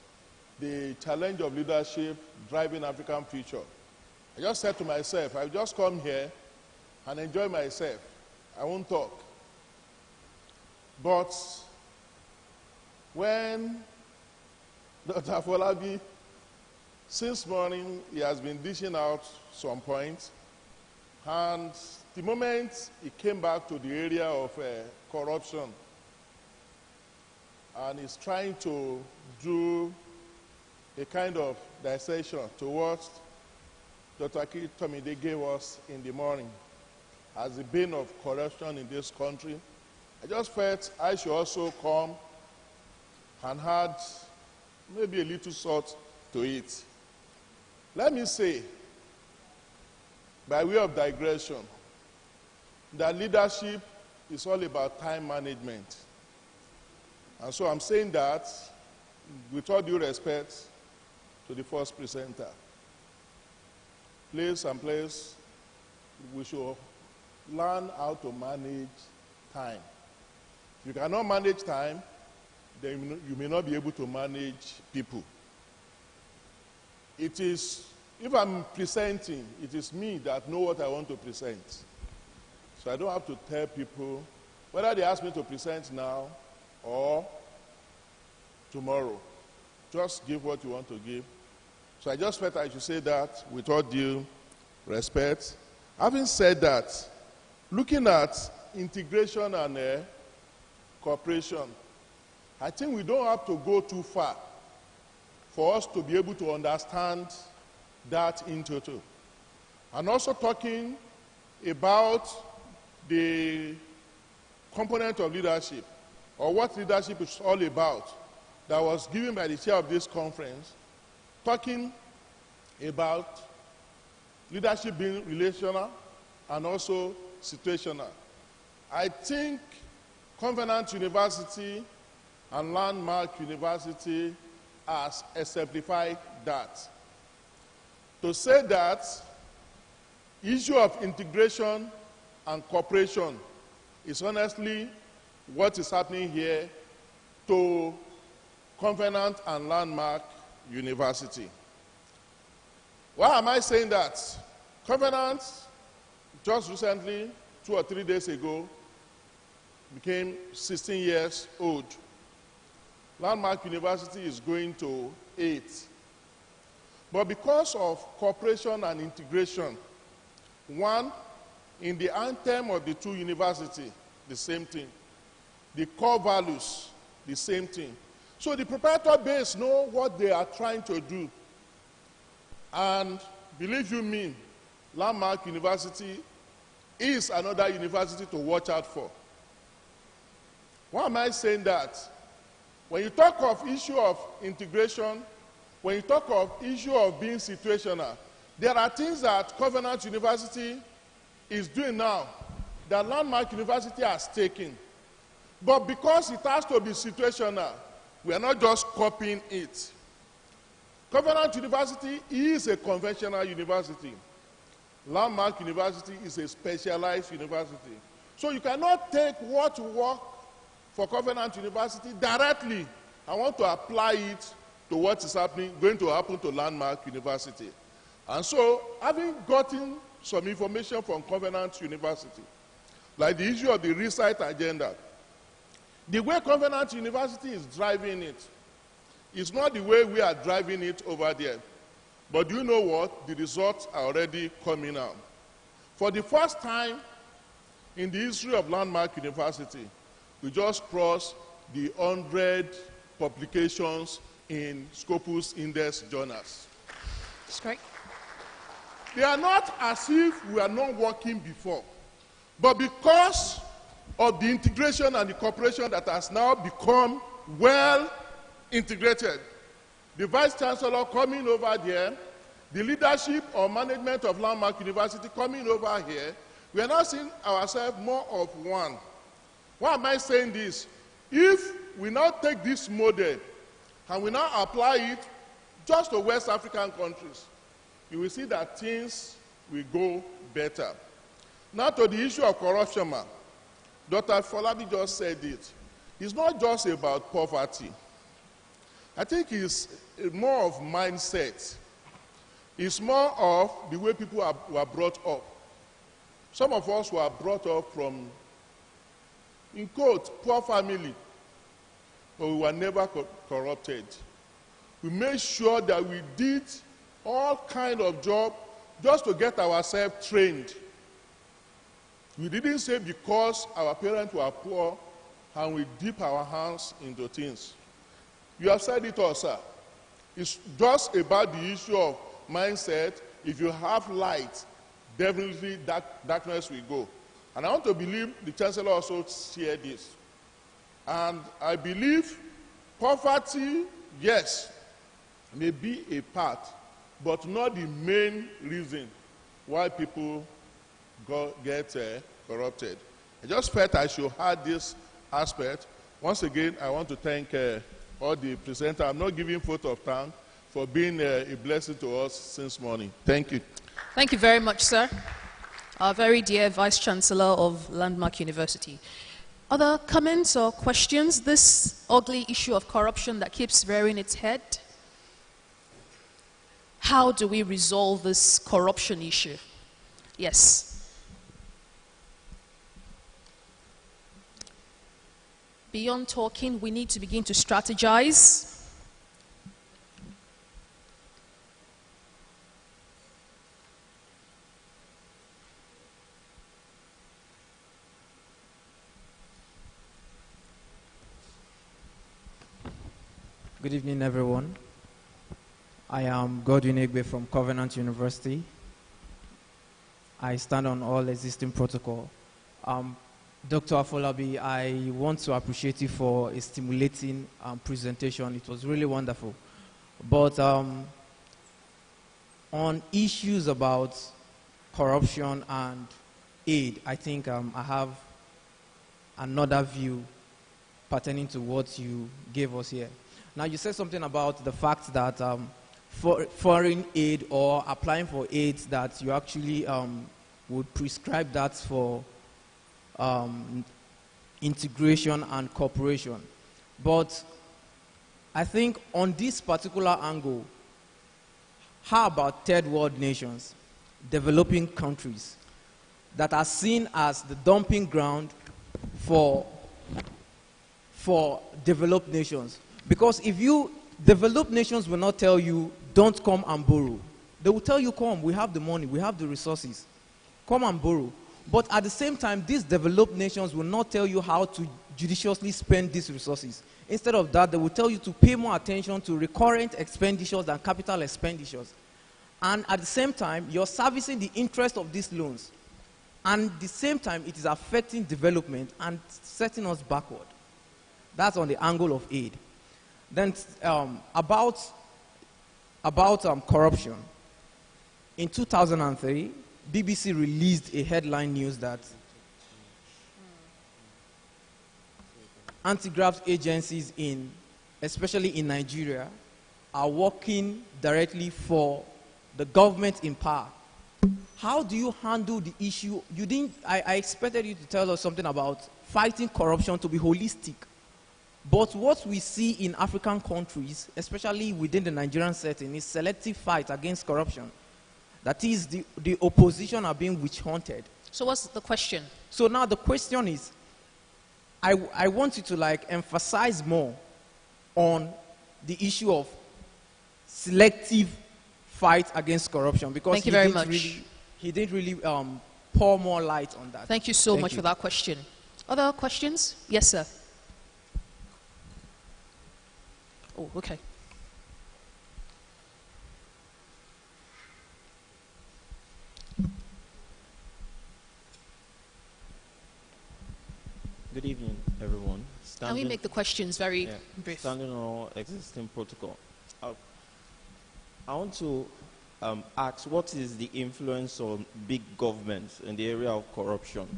the challenge of leadership driving African future, I just said to myself, I'll just come here and enjoy myself. I won't talk. But when Dr. Afolabi, since morning, he has been dishing out some points, and the moment he came back to the area of corruption, and he's trying to do a kind of dissection to what Dr. Akintamide gave us in the morning as the bane of corruption in this country, I just felt I should also come and add maybe a little salt to it. Let me say, by way of digression, that leadership is all about time management. And so I'm saying that with all due respect to the first presenter. Place and place, we should learn how to manage time. If you cannot manage time, then you may not be able to manage people. It is, if I'm presenting, it is me that know what I want to present. So I don't have to tell people whether they ask me to present now or tomorrow. Just give what you want to give. So I just felt I should say that with all due respect. Having said that, looking at integration and cooperation, I think we don't have to go too far for us to be able to understand that in total. And also talking about the component of leadership, or what leadership is all about, that was given by the chair of this conference, talking about leadership being relational and also situational. I think Covenant University and Landmark University has exemplified that. To say that issue of integration and cooperation is honestly what is happening here to Covenant and Landmark University. Why am I saying that? Covenant, just recently, 2 or 3 days ago, became 16 years old. Landmark University is going to 8. But because of cooperation and integration, one, in the anthem of the two universities, the same thing. The core values, the same thing. So the proprietor base know what they are trying to do. And believe you me, Landmark University is another university to watch out for. Why am I saying that? When you talk of issue of integration, when you talk of issue of being situational, there are things that Covenant University is doing now that Landmark University has taken. But because it has to be situational, we are not just copying it. Covenant University is a conventional university. Landmark University is a specialized university. So you cannot take what work for Covenant University directly. I want to apply it to what is going to happen to Landmark University. And so, having gotten some information from Covenant University, like the issue of the recite agenda, the way Covenant University is driving it is not the way we are driving it over there. But do you know what? The results are already coming out. For the first time in the history of Landmark University, we just crossed the 100 publications in Scopus Index journals. That's great. They are not as if we are not working before, but because of the integration and the cooperation that has now become well integrated, the Vice Chancellor coming over there, the leadership or management of Landmark University coming over here, we are now seeing ourselves more of one. Why am I saying this? If we now take this model and we now apply it just to West African countries, you will see that things will go better. Now to the issue of corruption, Dr. Folabi just said it. It's not just about poverty. I think it's more of mindset. It's more of the way people were brought up. Some of us were brought up from, in quote, poor family, but we were never corrupted. We made sure that we did all kind of job just to get ourselves trained. We didn't say because our parents were poor and we dip our hands into things. You have said it all, sir. It's just about the issue of mindset. If you have light, definitely darkness will go. And I want to believe the Chancellor also shared this. And I believe poverty, yes, may be a part, but not the main reason why people get corrupted. I just felt I should add this aspect. Once again, I want to thank all the presenters. I'm not giving vote of thanks for being a blessing to us since morning. Thank you. Thank you very much, sir. Our very dear Vice Chancellor of Landmark University. Other comments or questions? This ugly issue of corruption that keeps rearing its head. How do we resolve this corruption issue? Yes. Beyond talking, we need to begin to strategize. Good evening, everyone. I am Godwin Egbe from Covenant University. I stand on all existing protocol. Dr. Afolabi, I want to appreciate you for a stimulating presentation. It was really wonderful. But on issues about corruption and aid, I think I have another view pertaining to what you gave us here. Now, you said something about the fact that foreign aid or applying for aid, that you actually would prescribe that for integration and cooperation. But I think on this particular angle, how about third world nations, developing countries that are seen as the dumping ground for developed nations? Because if you, developed nations will not tell you, don't come and borrow. They will tell you, come, we have the money, we have the resources. Come and borrow. But at the same time, these developed nations will not tell you how to judiciously spend these resources. Instead of that, they will tell you to pay more attention to recurrent expenditures than capital expenditures. And at the same time, you're servicing the interest of these loans. And at the same time, it is affecting development and setting us backward. That's on the angle of aid. Then about corruption. In 2003, BBC released a headline news that anti-graft agencies especially in Nigeria, are working directly for the government in power. How do you handle the issue? I expected you to tell us something about fighting corruption to be holistic. But what we see in African countries, especially within the Nigerian setting, is selective fight against corruption. That is, the opposition are being witch-hunted. So what's the question? So now the question is, I want you to emphasize more on the issue of selective fight against corruption, because Thank you very much. He didn't really pour more light on that. Thank you so much for that question. Other questions? Yes, sir. Oh, okay. Good evening, everyone. Can we make the questions very brief? Standing on all existing protocol. I want to ask, what is the influence of big governments in the area of corruption?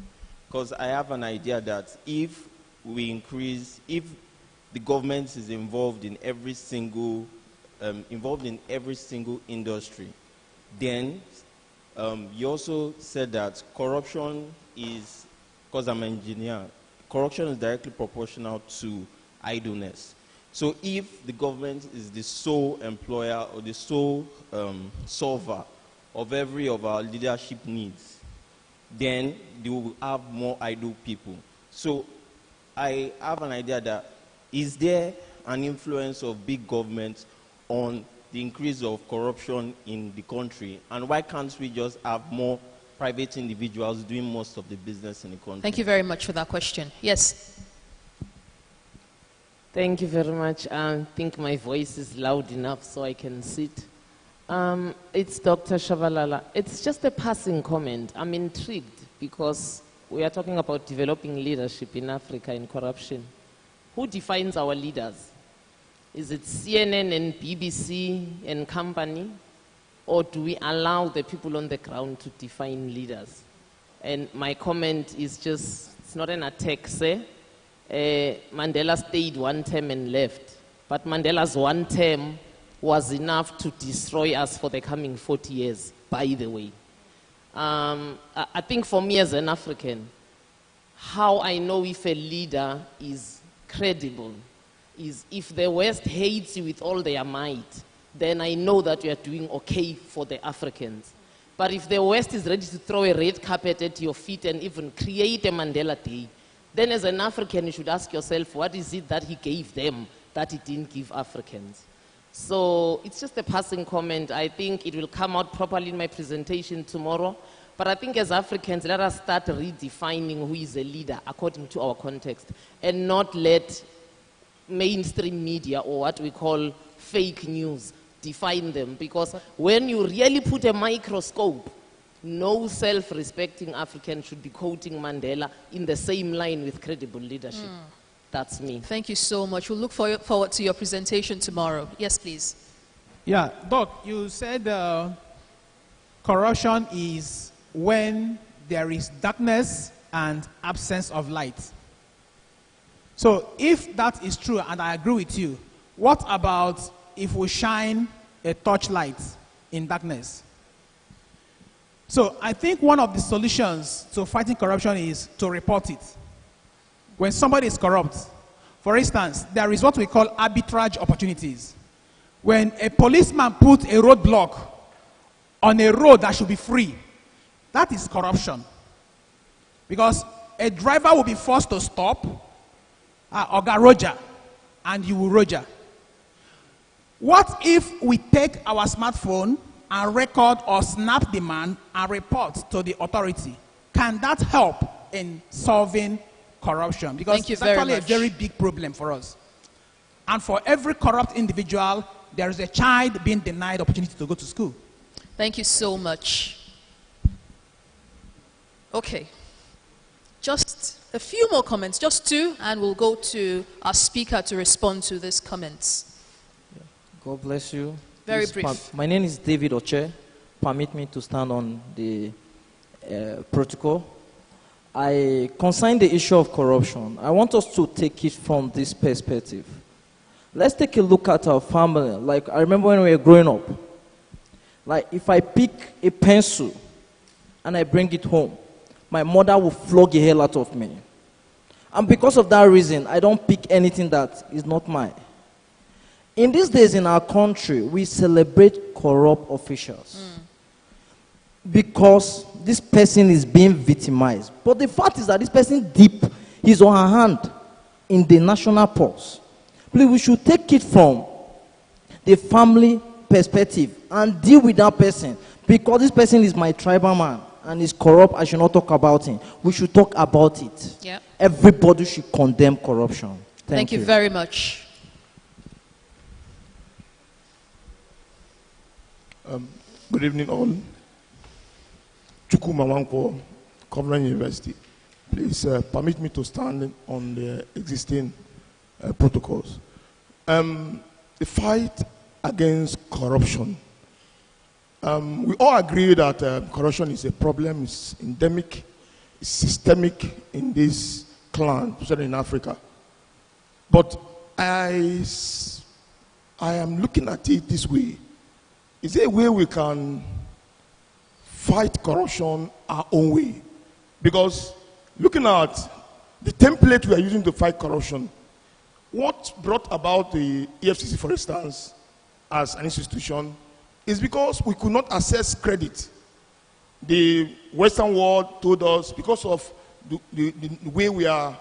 Because I have an idea that if the government is involved in every single industry, then you also said that corruption is, because I'm an engineer, corruption is directly proportional to idleness. So if the government is the sole employer or the sole solver of every of our leadership needs, then they will have more idle people. So I have an idea that, is there an influence of big government on the increase of corruption in the country? And why can't we just have more private individuals doing most of the business in the country? Thank you very much for that question. Yes. Thank you very much. I think my voice is loud enough so I can sit. It's Dr. Shabalala. It's just a passing comment. I'm intrigued because we are talking about developing leadership in Africa in corruption. Who defines our leaders? Is it CNN and BBC and company? Or do we allow the people on the ground to define leaders? And my comment is just, it's not an attack, say. Mandela stayed one term and left. But Mandela's one term was enough to destroy us for the coming 40 years, by the way. I think for me as an African, how I know if a leader is credible is if the West hates you with all their might, then I know that you are doing okay for the Africans. But if the West is ready to throw a red carpet at your feet and even create a Mandela Day, then as an African you should ask yourself, what is it that he gave them that he didn't give Africans? So it's just a passing comment. I think it will come out properly in my presentation tomorrow. But I think as Africans, let us start redefining who is a leader according to our context and not let mainstream media or what we call fake news define them, because when you really put a microscope, no self-respecting African should be quoting Mandela in the same line with credible leadership. That's me. Thank you so much. We'll look forward to your presentation tomorrow. Yes, please. Yeah, Doc, you said corruption is when there is darkness and absence of light. So if that is true, and I agree with you, what about if we shine a torchlight in darkness? So I think one of the solutions to fighting corruption is to report it. When somebody is corrupt, for instance, there is what we call arbitrage opportunities. When a policeman puts a roadblock on a road that should be free, that is corruption. Because a driver will be forced to stop, Oga Roger, and you will Roger. What if we take our smartphone and record or snap the man and report to the authority? Can that help in solving corruption? Because it's actually a very big problem for us. And for every corrupt individual, there is a child being denied opportunity to go to school. Thank you so much. Okay. Just a few more comments, just two, and we'll go to our speaker to respond to these comments. God bless you. Very Please, brief. My name is David Oche. Permit me to stand on the protocol. I concern the issue of corruption. I want us to take it from this perspective. Let's take a look at our family. Like, I remember when we were growing up. Like, if I pick a pencil and I bring it home, my mother will flog the hell out of me. And because of that reason, I don't pick anything that is not mine. In these days in our country, we celebrate corrupt officials. Because this person is being victimized. But the fact is that this person dipped his or her hand in the national purse. Please, we should take it from the family perspective and deal with that person. Because this person is my tribal man and is corrupt, I should not talk about him. We should talk about it. Yep. Everybody should condemn corruption. Thank you very much. Good evening, all. Chukuma Wangpo, Covenant University. Please permit me to stand on the existing protocols. The fight against corruption. We all agree that corruption is a problem, it's endemic, it's systemic in this clan, especially in Africa. But I am looking at it this way. Is there a way we can fight corruption our own way? Because looking at the template we are using to fight corruption, what brought about the EFCC, for instance, as an institution, is because we could not access credit. The Western world told us, because of the way we are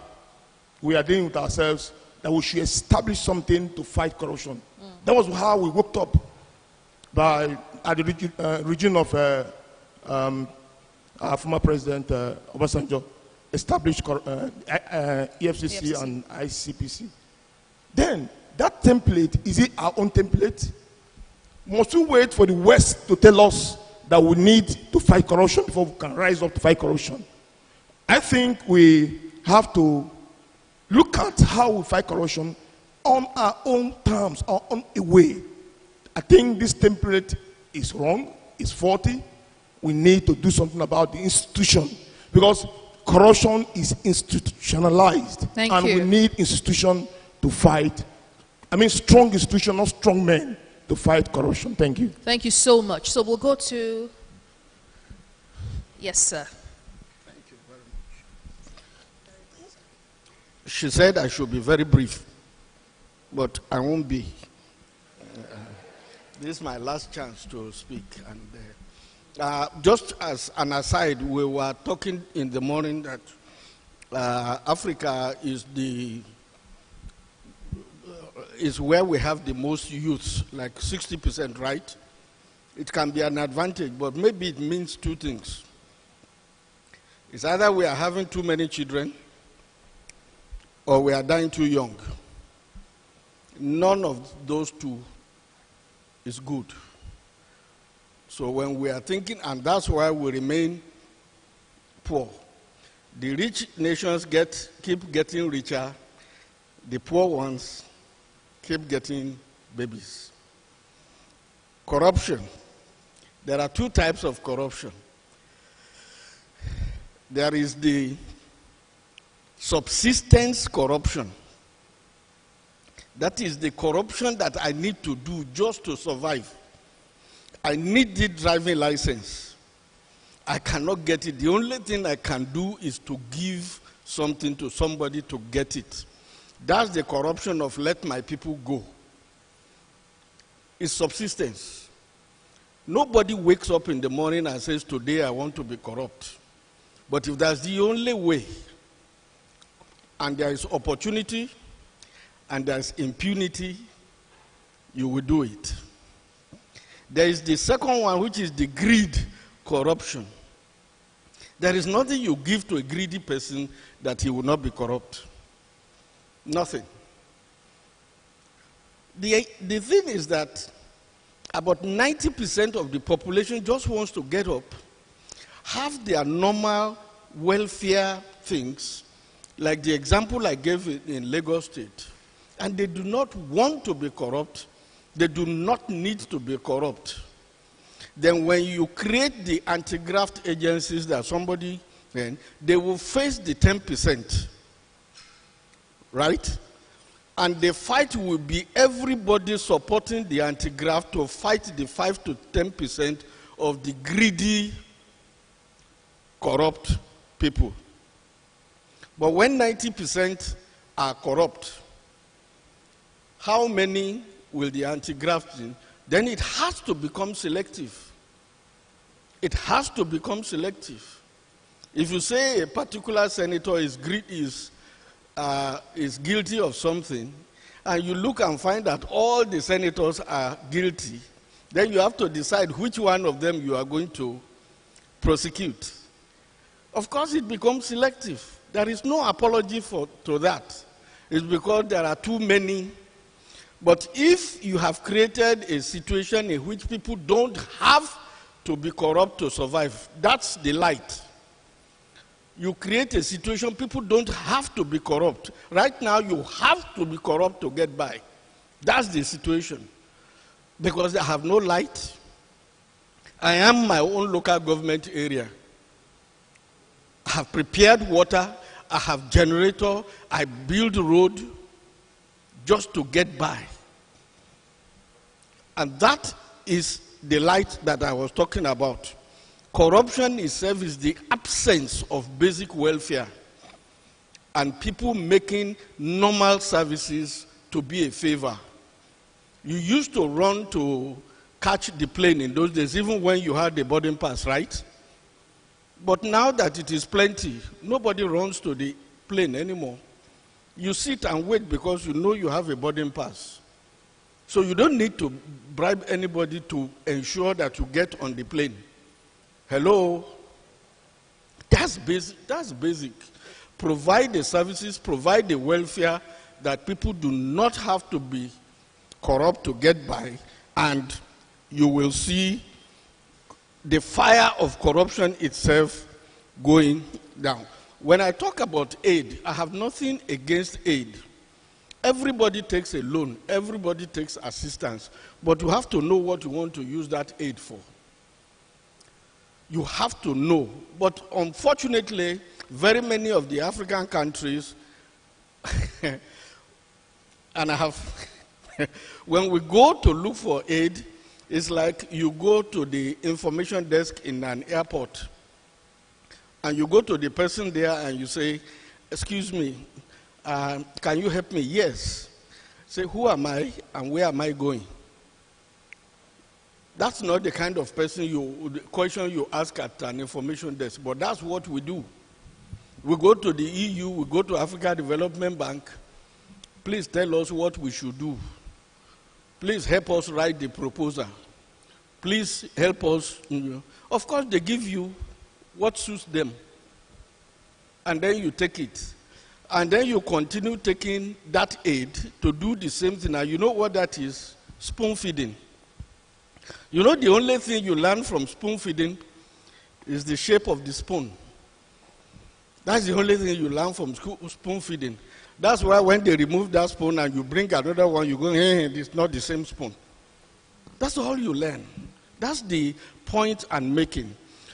dealing with ourselves, that we should establish something to fight corruption. That was how we worked up at the region of our former president, Obasanjo, established EFCC and ICPC. Then, that template, is it our own template? Must we wait for the West to tell us that we need to fight corruption before we can rise up to fight corruption? I think we have to look at how we fight corruption on our own terms, our own way. I think this template is wrong, it's faulty. We need to do something about the institution, because corruption is institutionalized. Thank and you. We need institution to fight. I mean, strong institution, not strong men, to fight corruption. Thank you. Thank you so much. So we'll go to... Yes, sir. Thank you very much. She said I should be very brief, but I won't be. This is my last chance to speak. And just as an aside, we were talking in the morning that Africa is where we have the most youth, like 60%, right? It can be an advantage, but maybe it means two things. It's either we are having too many children or we are dying too young. None of those two is good. So when we are thinking, and that's why we remain poor. The rich nations keep getting richer, the poor ones keep getting babies. Corruption. There are two types of corruption. There is the subsistence corruption. That is the corruption that I need to do just to survive. I need the driving license. I cannot get it. The only thing I can do is to give something to somebody to get it. That's the corruption of let my people go. It's subsistence. Nobody wakes up in the morning and says, today I want to be corrupt. But if that's the only way, and there is opportunity, and there's impunity, you will do it. There is the second one, which is the greed corruption. There is nothing you give to a greedy person that he will not be corrupt. Nothing. The thing is that about 90% of the population just wants to get up, have their normal welfare things, like the example I gave in Lagos State, and they do not want to be corrupt. They do not need to be corrupt. Then when you create the anti-graft agencies that somebody, then they will face the 10%, right? And the fight will be everybody supporting the anti-graft to fight the 5 to 10% of the greedy, corrupt people. But when 90% are corrupt, how many will the anti-graft in? Then it has to become selective. It has to become selective. If you say a particular senator is guilty of something, and you look and find that all the senators are guilty, then you have to decide which one of them you are going to prosecute. Of course, it becomes selective. There is no apology to that. It's because there are too many. But if you have created a situation in which people don't have to be corrupt to survive, that's the light. You create a situation, people don't have to be corrupt. Right now, you have to be corrupt to get by. That's the situation. Because they have no light. I am my own local government area. I have prepared water, I have generator, I build road just to get by. And that is the light that I was talking about. Corruption itself is the absence of basic welfare and people making normal services to be a favor. You used to run to catch the plane in those days, even when you had the boarding pass, right? But now that it is plenty, nobody runs to the plane anymore. You sit and wait because you know you have a boarding pass. So you don't need to bribe anybody to ensure that you get on the plane. Hello? That's basic. That's basic. Provide the services, provide the welfare that people do not have to be corrupt to get by, and you will see the fire of corruption itself going down. When I talk about aid, I have nothing against aid. Everybody takes a loan, everybody takes assistance, but you have to know what you want to use that aid for. You have to know. But unfortunately, very many of the African countries, and I have, when we go to look for aid, it's like you go to the information desk in an airport, and you go to the person there and you say, excuse me, can you help me? Yes. Say, who am I and where am I going? That's not the kind of question you ask at an information desk, but that's what we do. We go to the EU, we go to Africa Development Bank. Please tell us what we should do. Please help us write the proposal. Please help us. Of course, they give you what suits them. And then you take it. And then you continue taking that aid to do the same thing. Now, you know what that is? Spoon feeding. You know, the only thing you learn from spoon feeding is the shape of the spoon. That's the only thing you learn from spoon feeding. That's why when they remove that spoon and you bring another one, you go, hey, it's not the same spoon. That's all you learn. That's the point I'm making.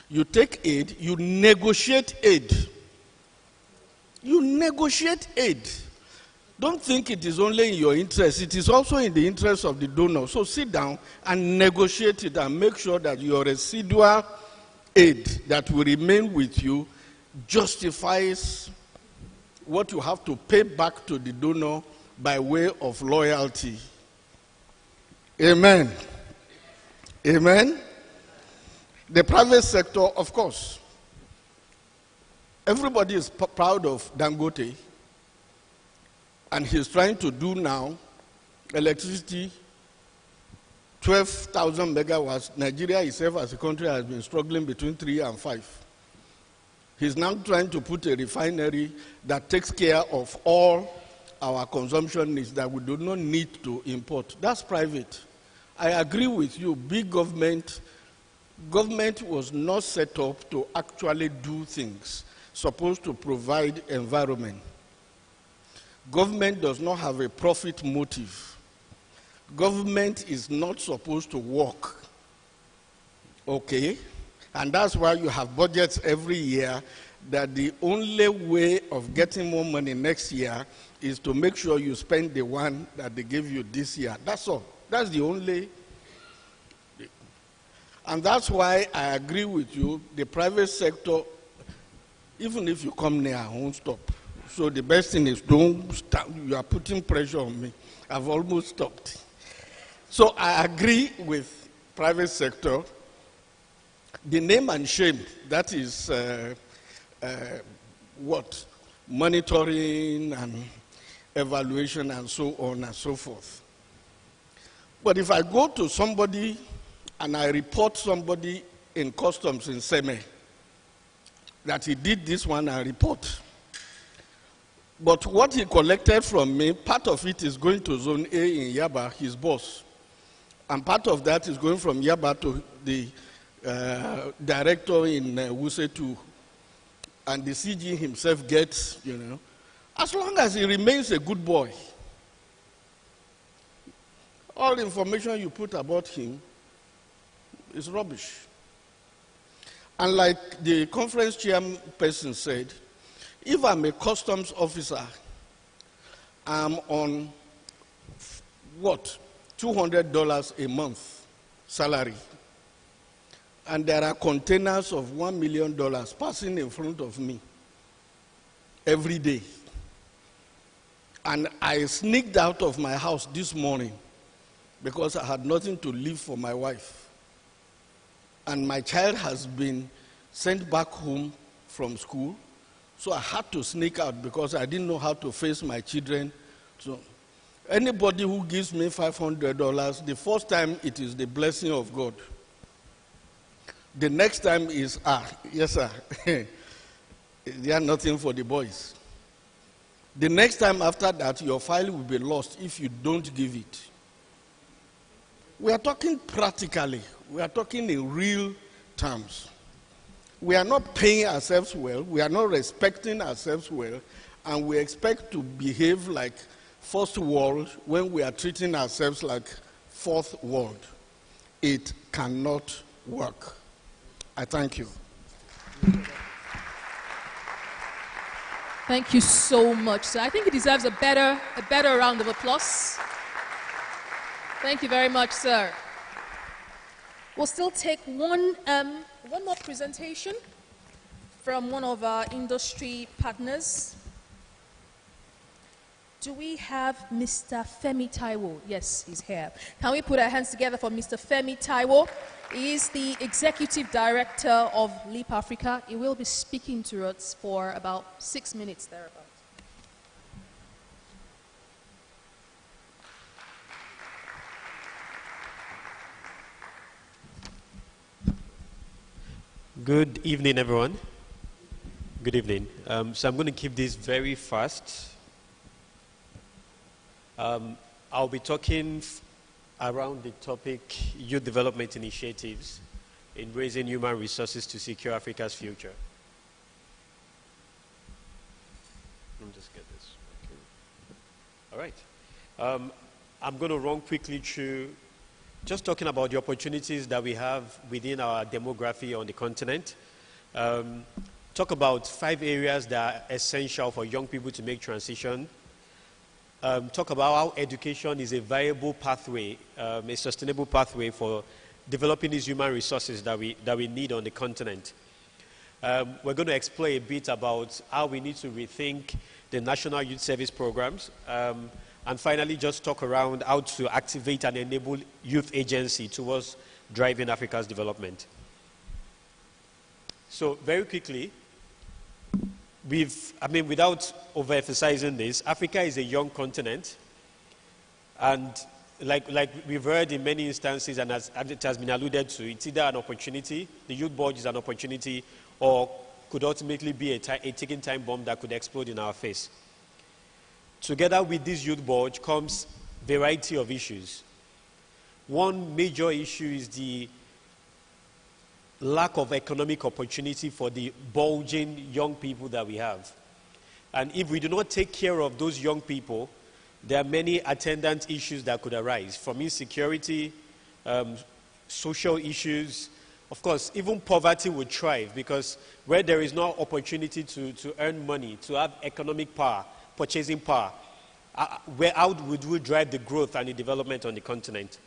You take aid, you negotiate aid. You negotiate aid. Don't think it is only in your interest. It is also in the interest of the donor. So sit down and negotiate it and make sure that your residual aid that will remain with you justifies what you have to pay back to the donor by way of loyalty. Amen. Amen. The private sector, of course. Everybody is proud of Dangote. And he's trying to do now electricity, 12,000 megawatts. Nigeria itself as a country has been struggling between 3 and 5. He's now trying to put a refinery that takes care of all our consumption needs that we do not need to import. That's private. I agree with you, big government was not set up to actually do things, supposed to provide environment. Government does not have a profit motive. Government is not supposed to work. Okay? And that's why you have budgets every year, that the only way of getting more money next year is to make sure you spend the one that they gave you this year. That's all. That's the only. And that's why I agree with you, the private sector, even if you come near, I won't stop. So the best thing is don't stop. You are putting pressure on me. I've almost stopped. So I agree with private sector. The name and shame, that is what? Monitoring and evaluation and so on and so forth. But if I go to somebody and I report somebody in customs in Seme that he did this one and report, but what he collected from me, part of it is going to Zone A in Yaba, his boss. And part of that is going from Yaba to the director in Wuse 2. And the CG himself gets, as long as he remains a good boy, all the information you put about him is rubbish. And like the conference chairperson said, if I'm a customs officer, I'm on, what, $200 a month salary. And there are containers of $1 million passing in front of me every day. And I sneaked out of my house this morning because I had nothing to leave for my wife. And my child has been sent back home from school. So I had to sneak out because I didn't know how to face my children. So anybody who gives me $500, the first time it is the blessing of God. The next time is, yes sir, they are nothing for the boys. The next time after that, your file will be lost if you don't give it. We are talking practically. We are talking in real terms. We are not paying ourselves well, we are not respecting ourselves well, and we expect to behave like first world when we are treating ourselves like fourth world. It cannot work. I thank you. Thank you so much, sir. I think he deserves a better round of applause. Thank you very much, sir. We'll still take one more presentation from one of our industry partners. Do we have Mr. Femi Taiwo? Yes, he's here. Can we put our hands together for Mr. Femi Taiwo? He is the Executive Director of Leap Africa. He will be speaking to us for about 6 minutes thereabouts. Good evening, everyone. Good evening. So I'm going to keep this very fast. I'll be talking around the topic Youth Development Initiatives in raising human resources to secure Africa's future. Let me just get this. Okay. All right. I'm going to run quickly through just talking about the opportunities that we have within our demography on the continent. Talk about 5 areas that are essential for young people to make transition. Talk about how education is a viable pathway, a sustainable pathway for developing these human resources that we need on the continent. We're going to explore a bit about how we need to rethink the National Youth Service programs. And finally, just talk around how to activate and enable youth agency towards driving Africa's development. So very quickly, without overemphasizing this, Africa is a young continent. And like we've heard in many instances, and as it has been alluded to, it's either an opportunity, the youth bulge is an opportunity, or could ultimately be a ticking time bomb that could explode in our face. Together with this youth bulge comes a variety of issues. One major issue is the lack of economic opportunity for the bulging young people that we have. And if we do not take care of those young people, there are many attendant issues that could arise, from insecurity, social issues. Of course, even poverty would thrive, because where there is no opportunity to earn money, to have economic power, purchasing power, how would we drive the growth and the development on the continent?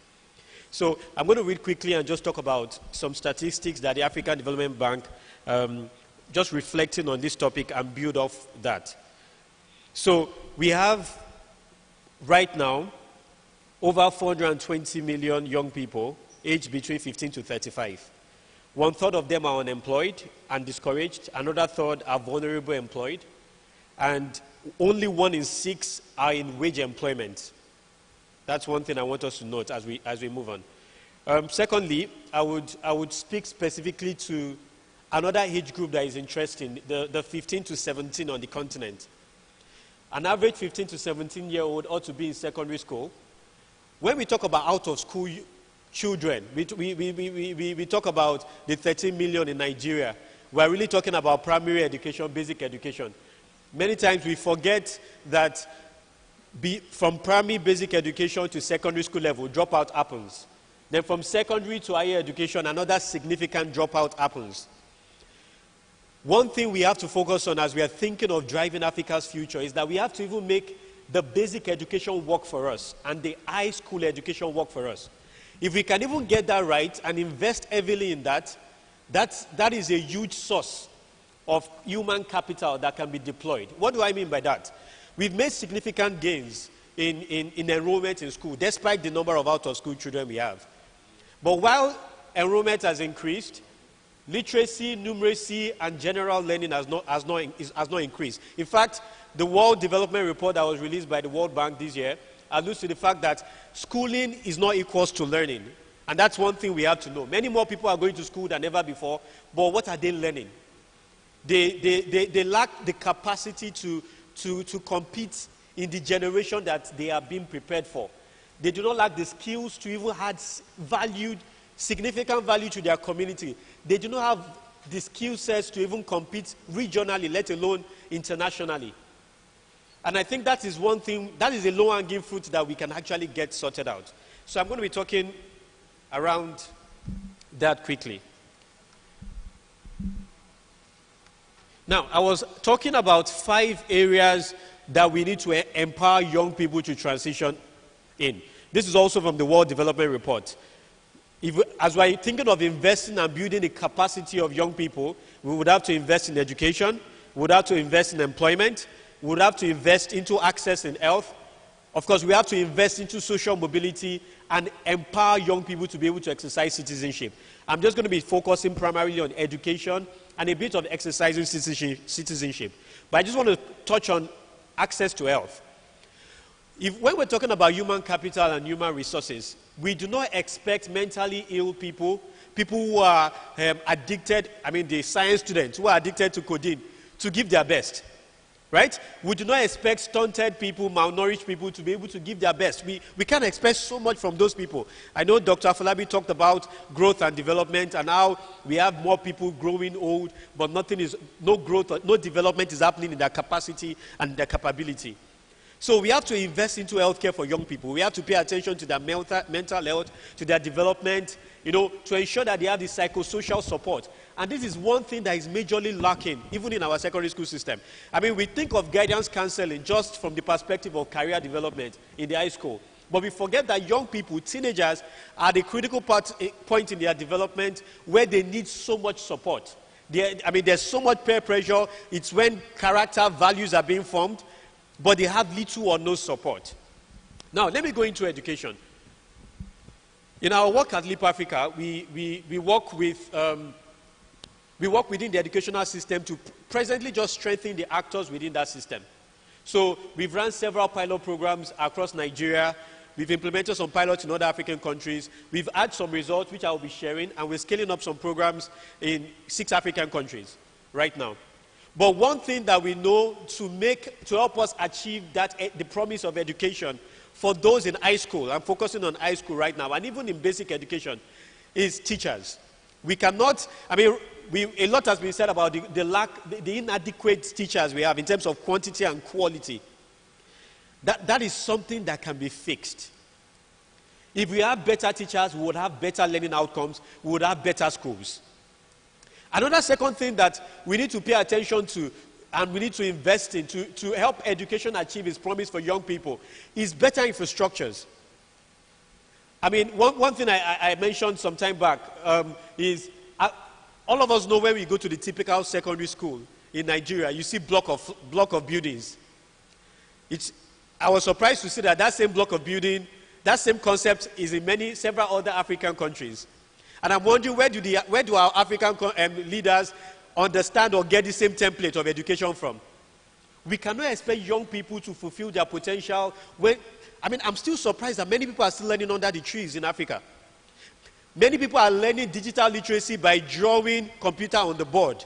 So I'm going to read quickly and just talk about some statistics that the African Development Bank, just reflecting on this topic and build off that. So we have right now over 420 million young people aged between 15 to 35. 1/3 of them are unemployed and discouraged. Another third are vulnerable employed. And only 1 in 6 are in wage employment. That's one thing I want us to note as we move on. Secondly, I would speak specifically to another age group that is interesting, the 15 to 17 on the continent. An average 15 to 17-year-old ought to be in secondary school. When we talk about out-of-school children, we talk about the 13 million in Nigeria. We're really talking about primary education, basic education. Many times we forget that from primary basic education to secondary school level, dropout happens. Then from secondary to higher education, another significant dropout happens. One thing we have to focus on as we are thinking of driving Africa's future is that we have to even make the basic education work for us and the high school education work for us. If we can even get that right and invest heavily in that is a huge source of human capital that can be deployed. What do I mean by that? We've made significant gains in enrollment in school, despite the number of out-of-school children we have. But while enrollment has increased, literacy, numeracy, and general learning has not increased. In fact, the World Development Report that was released by the World Bank this year alludes to the fact that schooling is not equal to learning. And that's one thing we have to know. Many more people are going to school than ever before, but what are they learning? They lack the capacity to compete in the generation that they are being prepared for. They do not lack the skills to even add significant value to their community. They do not have the skill sets to even compete regionally, let alone internationally. And I think that is one thing, that is a low-hanging fruit that we can actually get sorted out. So I'm going to be talking around that quickly. Now, I was talking about 5 areas that we need to empower young people to transition in. This is also from the World Development Report. As we're thinking of investing and building the capacity of young people, we would have to invest in education, we would have to invest in employment, we would have to invest into access in health. Of course, we have to invest into social mobility and empower young people to be able to exercise citizenship. I'm just going to be focusing primarily on education and a bit of exercising citizenship. But I just want to touch on access to health. When we're talking about human capital and human resources, we do not expect mentally ill people who are addicted, the science students who are addicted to codeine, to give their best. Right? We do not expect stunted people, malnourished people to be able to give their best. We can't expect so much from those people. I know Dr. Afolabi talked about growth and development and how we have more people growing old, but no growth, no development is happening in their capacity and their capability. So we have to invest into healthcare for young people. We have to pay attention to their mental health, to their development, to ensure that they have the psychosocial support. And this is one thing that is majorly lacking, even in our secondary school system. I mean, we think of guidance counseling just from the perspective of career development in the high school. But we forget that young people, teenagers, are the critical point in their development where they need so much support. There's so much peer pressure. It's when character values are being formed, but they have little or no support. Now, let me go into education. In our work at Leap Africa, we work with... we work within the educational system to presently just strengthen the actors within that system. So we've run several pilot programs across Nigeria. We've implemented some pilots in other African countries. We've had some results which I will be sharing, and we're scaling up some programs in 6 African countries right now. But one thing that we know to help us achieve the promise of education for those in high school, I'm focusing on high school right now, and even in basic education, is teachers. We cannot, a lot has been said about the inadequate teachers we have in terms of quantity and quality. That is something that can be fixed. If we have better teachers, we would have better learning outcomes, we would have better schools. Another second thing that we need to pay attention to and we need to invest in to help education achieve its promise for young people is better infrastructures. One thing I mentioned some time back is all of us know when we go to the typical secondary school in Nigeria, you see block of buildings. I was surprised to see that same block of building, that same concept is in several other African countries. And I'm wondering where do our African leaders understand or get the same template of education from? We cannot expect young people to fulfill their potential. I'm still surprised that many people are still learning under the trees in Africa. Many people are learning digital literacy by drawing computer on the board.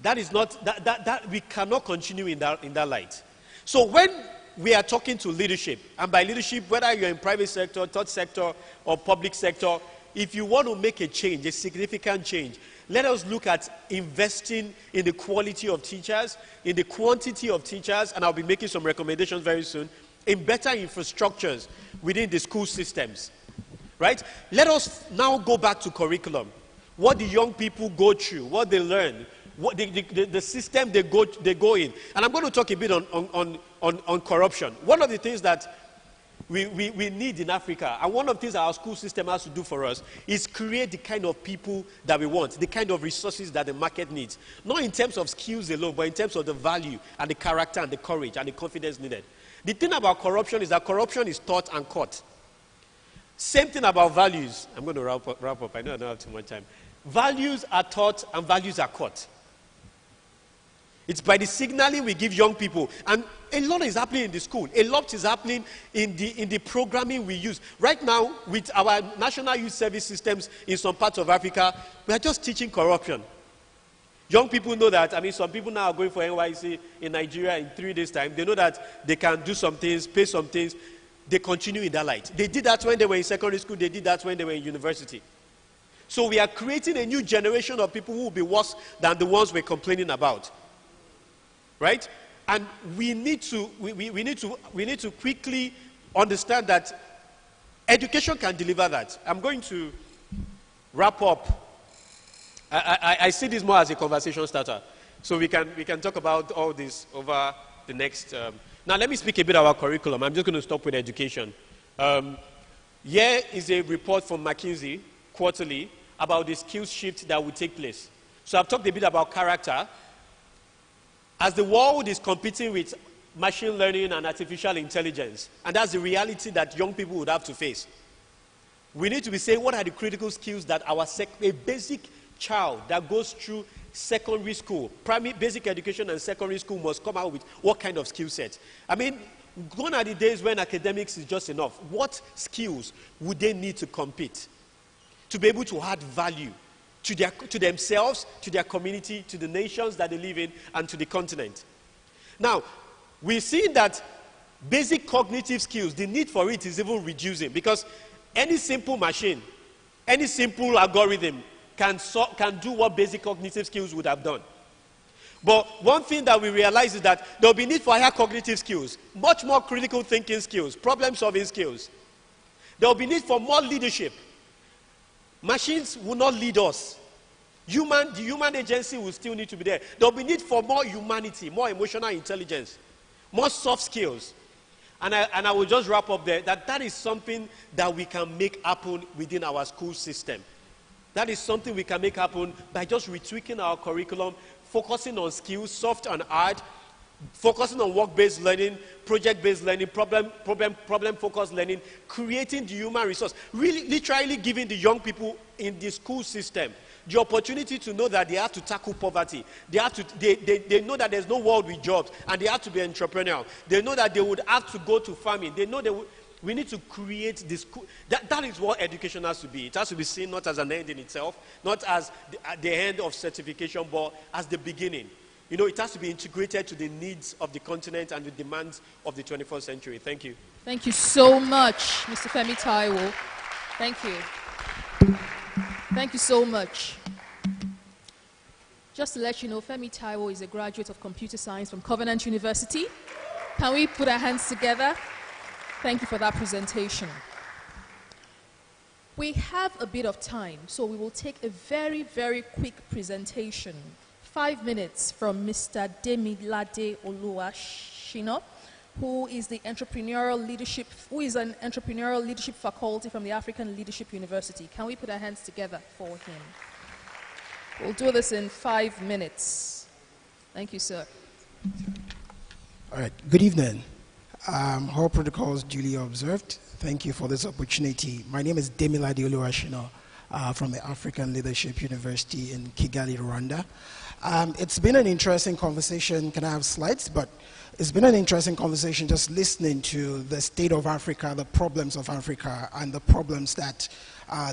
That is not, that we cannot continue in that light. So when we are talking to leadership, and by leadership, whether you're in private sector, third sector, or public sector, if you want to make a change, a significant change, let us look at investing in the quality of teachers, in the quantity of teachers, and I'll be making some recommendations very soon, in better infrastructures within the school systems. Right? Let us now go back to curriculum. What the young people go through, what they learn, what the system they go in. And I'm going to talk a bit on corruption. One of the things that we need in Africa, and one of the things that our school system has to do for us, is create the kind of people that we want, the kind of resources that the market needs. Not in terms of skills alone, but in terms of the value and the character and the courage and the confidence needed. The thing about corruption is that corruption is taught and caught. Same thing about values. I'm going to wrap up. I know I don't have too much time. Values are taught and values are caught. It's by the signaling we give young people. And a lot is happening in the school. A lot is happening in the programming we use. Right now, with our national youth service systems in some parts of Africa, we are just teaching corruption. Young people know that. Some people now are going for NYC in Nigeria in 3 days' time. They know that they can do some things, pay some things. They continue in that light. They did that when they were in secondary school. They did that when they were in university. So we are creating a new generation of people who will be worse than the ones we're complaining about. Right? And we need to quickly understand that education can deliver that. I'm going to wrap up. I see this more as a conversation starter. So we can talk about all this over the next... Now, let me speak a bit about curriculum. I'm just going to stop with education. Here is a report from McKinsey, quarterly, about the skills shift that will take place. So I've talked a bit about character. As the world is competing with machine learning and artificial intelligence, and that's the reality that young people would have to face, we need to be saying what are the critical skills that a basic child that goes through secondary school, primary basic education and secondary school must come out with what kind of skill set. Gone are the days when academics is just enough. What skills would they need to compete? To be able to add value to themselves, to their community, to the nations that they live in, and to the continent. Now, we see that basic cognitive skills, the need for it is even reducing, because any simple machine, any simple algorithm can do what basic cognitive skills would have done. But one thing that we realize is that there will be need for higher cognitive skills, much more critical thinking skills, problem-solving skills. There will be need for more leadership. Machines will not lead us. The human agency will still need to be there. There will be need for more humanity, more emotional intelligence, more soft skills. And I will just wrap up there, that is something that we can make happen within our school system. That is something we can make happen by just retweaking our curriculum, focusing on skills, soft and hard, focusing on work-based learning, project-based learning, problem-focused learning, creating the human resource, really literally giving the young people in the school system the opportunity to know that they have to tackle poverty. They know that there's no world with jobs, and they have to be entrepreneurial. They know that they would have to go to farming. They know we need to create this. That is what education has to be. It has to be seen not as an end in itself, not as the end of certification, but as the beginning. You know, it has to be integrated to the needs of the continent and the demands of the 21st century. Thank you. Thank you so much, Mr. Femi Taiwo. Thank you. Thank you so much. Just to let you know, Femi Taiwo is a graduate of computer science from Covenant University. Can we put our hands together? Thank you for that presentation. We have a bit of time, so we will take a very, very quick presentation. 5 minutes from Mr. Demilade Oluwashina, who is an entrepreneurial leadership faculty from the African Leadership University. Can we put our hands together for him? We'll do this in 5 minutes. Thank you, sir. All right, good evening. All protocols duly observed. Thank you for this opportunity. My name is Demilade Oluwashina from the African Leadership University in Kigali, Rwanda. It's been an interesting conversation. Can I have slides? But it's been an interesting conversation just listening to the state of Africa, the problems of Africa, and the problems that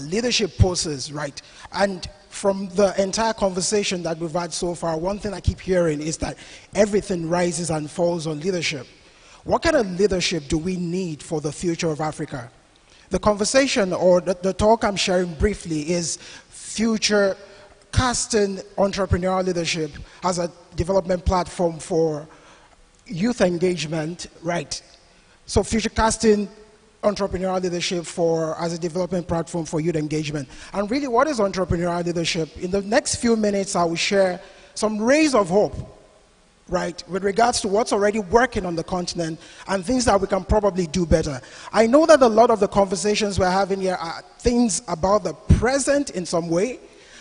leadership poses, right? And from the entire conversation that we've had so far, one thing I keep hearing is that everything rises and falls on leadership. What kind of leadership do we need for the future of Africa? The conversation, or the talk I'm sharing briefly, is future casting entrepreneurial leadership as a development platform for youth engagement, right? So future casting entrepreneurial leadership as a development platform for youth engagement. And really, what is entrepreneurial leadership? In the next few minutes, I will share some rays of hope, right, with regards to what's already working on the continent and things that we can probably do better. I know that a lot of the conversations we're having here are things about the present in some way,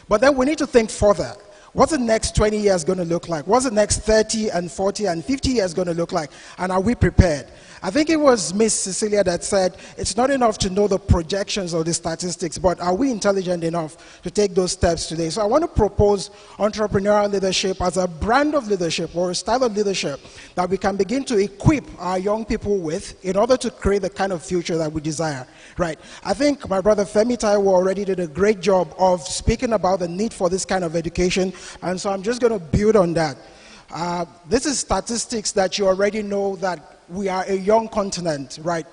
but then we need to think further. What's the next 20 years going to look like? What's the next 30 and 40 and 50 years going to look like? And are we prepared? I think it was Miss Cecilia that said, it's not enough to know the projections or the statistics, but are we intelligent enough to take those steps today? So I want to propose entrepreneurial leadership as a brand of leadership or a style of leadership that we can begin to equip our young people with in order to create the kind of future that we desire, right? I think my brother Femi Taiwo already did a great job of speaking about the need for this kind of education, and so I'm just going to build on that. This is statistics that you already know, that we are a young continent, right?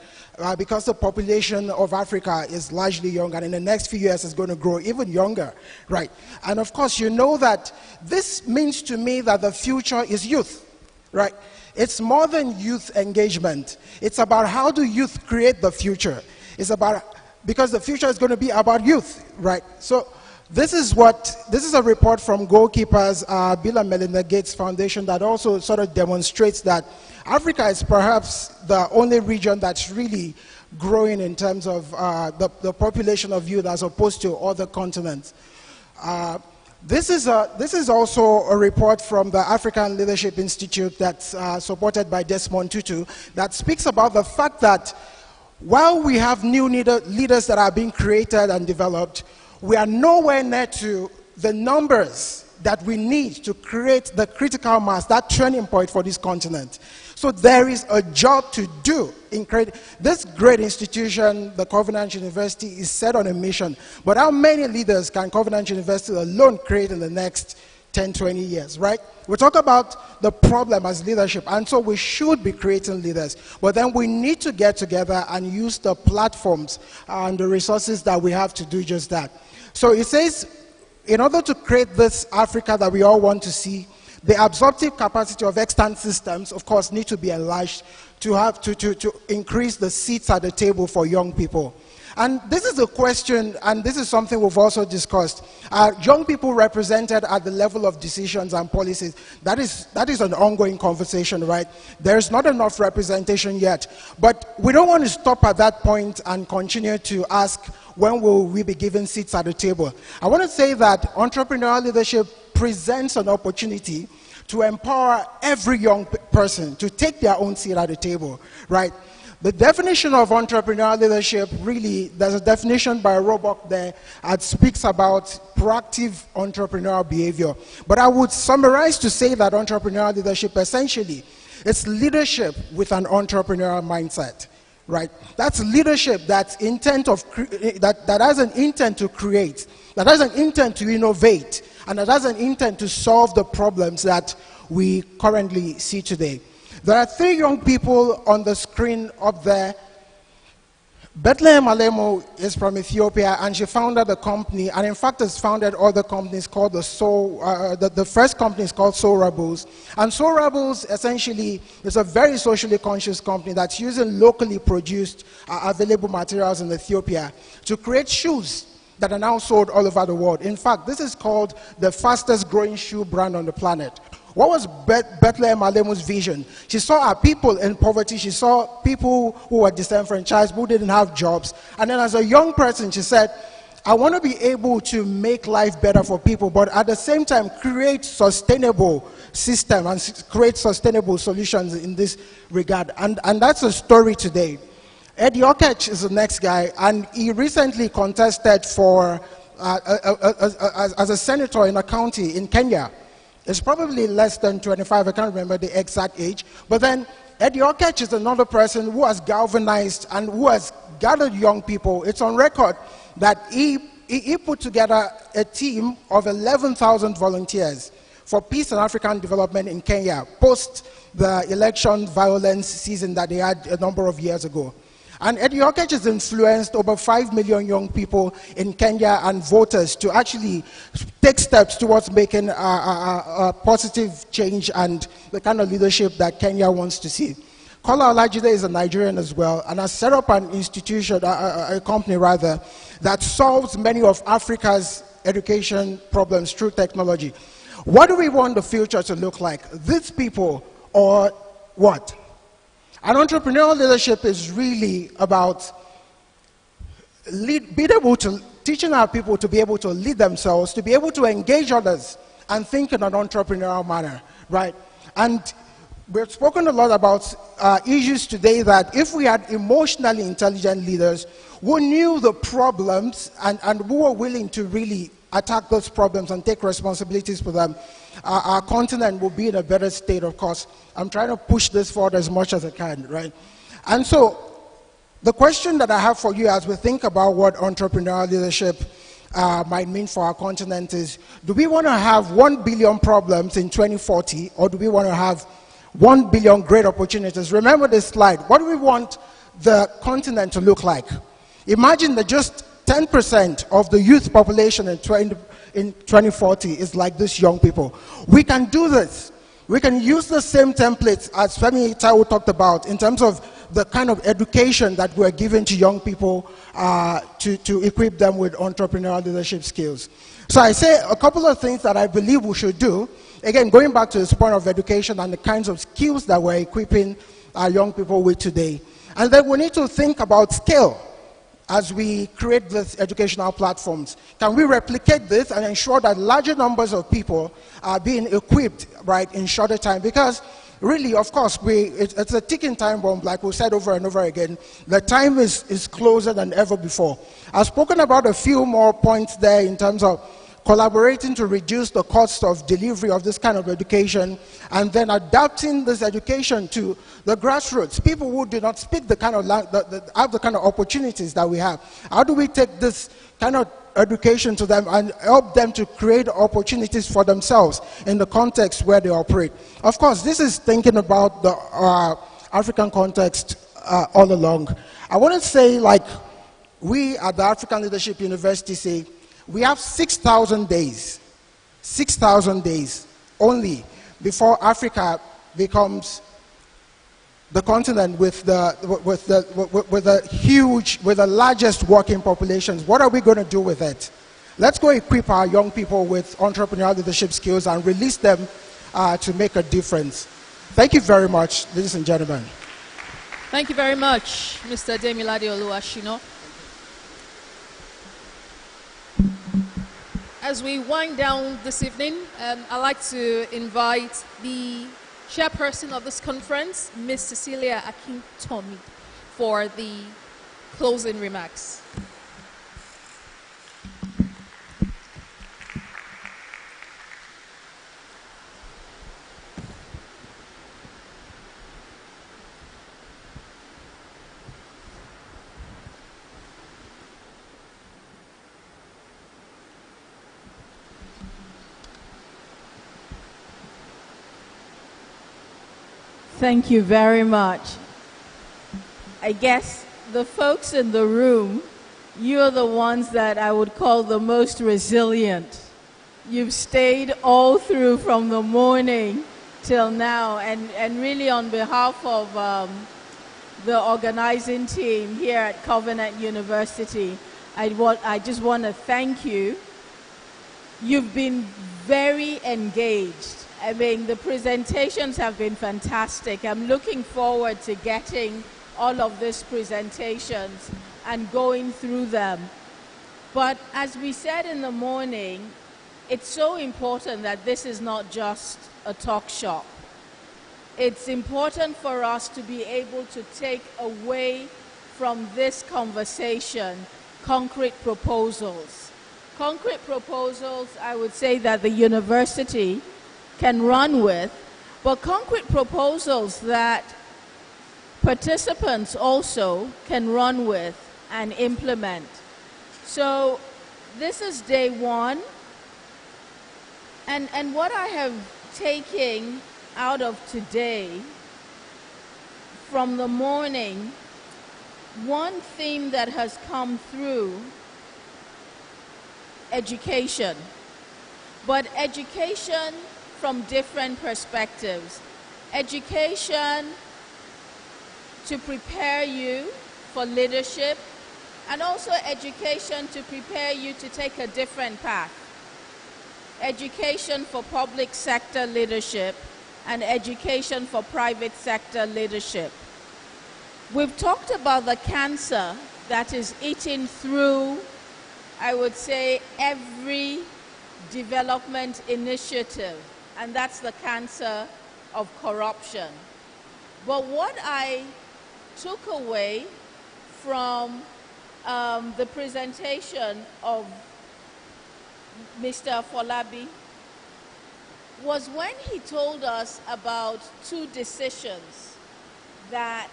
Because the population of Africa is largely young, and in the next few years it's going to grow even younger, right? And of course, you know that this means to me that the future is youth, right? It's more than youth engagement. It's about how do youth create the future. It's about, because the future is going to be about youth, right? So this is a report from Goalkeepers, Bill and Melinda Gates Foundation, that also sort of demonstrates that Africa is perhaps the only region that's really growing in terms of the population of youth as opposed to other continents. This is also a report from the African Leadership Institute that's supported by Desmond Tutu, that speaks about the fact that while we have new leaders that are being created and developed, we are nowhere near to the numbers that we need to create the critical mass, that turning point for this continent. So there is a job to do in creating this great institution. The Covenant University is set on a mission, but how many leaders can Covenant University alone create in the next 10, 20 years, right? We talk about the problem as leadership, and so we should be creating leaders, but then we need to get together and use the platforms and the resources that we have to do just that. So it says, in order to create this Africa that we all want to see, the absorptive capacity of extant systems, of course, need to be enlarged to increase the seats at the table for young people. And this is a question, and this is something we've also discussed. Young people represented at the level of decisions and policies, that is an ongoing conversation, right? There's not enough representation yet. But we don't want to stop at that point and continue to ask, when will we be given seats at the table? I want to say that entrepreneurial leadership presents an opportunity to empower every young person to take their own seat at the table, right? The definition of entrepreneurial leadership, really, there's a definition by Roebuck there that speaks about proactive entrepreneurial behavior. But I would summarize to say that entrepreneurial leadership essentially is leadership with an entrepreneurial mindset, right? That's leadership that's that has an intent to create, that has an intent to innovate, and that has an intent to solve the problems that we currently see today. There are 3 young people on the screen up there. Bethlehem Alemo is from Ethiopia, and she founded a company, and in fact has founded other companies called the first company is called Soul Rebels. And Soul Rebels essentially is a very socially conscious company that's using locally produced available materials in Ethiopia to create shoes that are now sold all over the world. In fact, this is called the fastest growing shoe brand on the planet. What was Bethlehem Alemu's vision? She saw people in poverty. She saw people who were disenfranchised, who didn't have jobs. And then as a young person, she said, I want to be able to make life better for people, but at the same time, create sustainable system and create sustainable solutions in this regard. And that's a story today. Eddie Okech is the next guy, and he recently contested for as a senator in a county in Kenya. It's probably less than 25, I can't remember the exact age. But then Eddie Okech is another person who has galvanized and who has gathered young people. It's on record that he put together a team of 11,000 volunteers for peace and African development in Kenya post the election violence season that they had a number of years ago. And Eddie Okech has influenced over 5 million young people in Kenya and voters to actually take steps towards making a positive change and the kind of leadership that Kenya wants to see. Kola Olajide is a Nigerian as well, and has set up an institution, a company rather, that solves many of Africa's education problems through technology. What do we want the future to look like? These people or what? And entrepreneurial leadership is really about teaching our people to be able to lead themselves, to be able to engage others, and think in an entrepreneurial manner, right? And we've spoken a lot about issues today that if we had emotionally intelligent leaders who knew the problems and who were willing to really attack those problems and take responsibilities for them, our continent will be in a better state, of course. I'm trying to push this forward as much as I can, right? And so the question that I have for you as we think about what entrepreneurial leadership might mean for our continent is, do we want to have 1 billion problems in 2040, or do we want to have 1 billion great opportunities? Remember this slide. What do we want the continent to look like? Imagine that just 10% of the youth population in 2040 is like these young people. We can do this. We can use the same templates as Femi Taiwo talked about in terms of the kind of education that we're giving to young people to equip them with entrepreneurial leadership skills. So I say a couple of things that I believe we should do. Again, going back to this point of education and the kinds of skills that we're equipping our young people with today. And then we need to think about scale as we create these educational platforms. Can we replicate this and ensure that larger numbers of people are being equipped, right, in shorter time? Because really, of course, it's a ticking time bomb, like we said over and over again. The time is closer than ever before. I've spoken about a few more points there in terms of collaborating to reduce the cost of delivery of this kind of education, and then adapting this education to the grassroots, people who do not speak the kind of have the kind of opportunities that we have. How do we take this kind of education to them and help them to create opportunities for themselves in the context where they operate? Of course, this is thinking about the African context all along. I want to say, like, we at the African Leadership University say, we have 6,000 days only before Africa becomes the continent with the largest working populations. What are we going to do with it? Let's go equip our young people with entrepreneurial leadership skills and release them to make a difference. Thank you very much, ladies and gentlemen. Thank you very much, Mr. Demilade Oluwashino. As we wind down this evening, I'd like to invite the chairperson of this conference, Ms. Cecilia Akintomi, for the closing remarks. Thank you very much. I guess the folks in the room, you're the ones that I would call the most resilient. You've stayed all through from the morning till now, and really on behalf of the organizing team here at Covenant University, I just want to thank you. You've been very engaged. I mean, the presentations have been fantastic. I'm looking forward to getting all of these presentations and going through them. But as we said in the morning, it's so important that this is not just a talk shop. It's important for us to be able to take away from this conversation concrete proposals. Concrete proposals, I would say, that the university can run with, but concrete proposals that participants also can run with and implement. So this is day one, and what I have taken out of today from the morning, one theme that has come through: education, but education from different perspectives. Education to prepare you for leadership, and also education to prepare you to take a different path. Education for public sector leadership and education for private sector leadership. We've talked about the cancer that is eating through, I would say, every development initiative, and that's the cancer of corruption. But what I took away from the presentation of Mr. Folabi was when he told us about two decisions that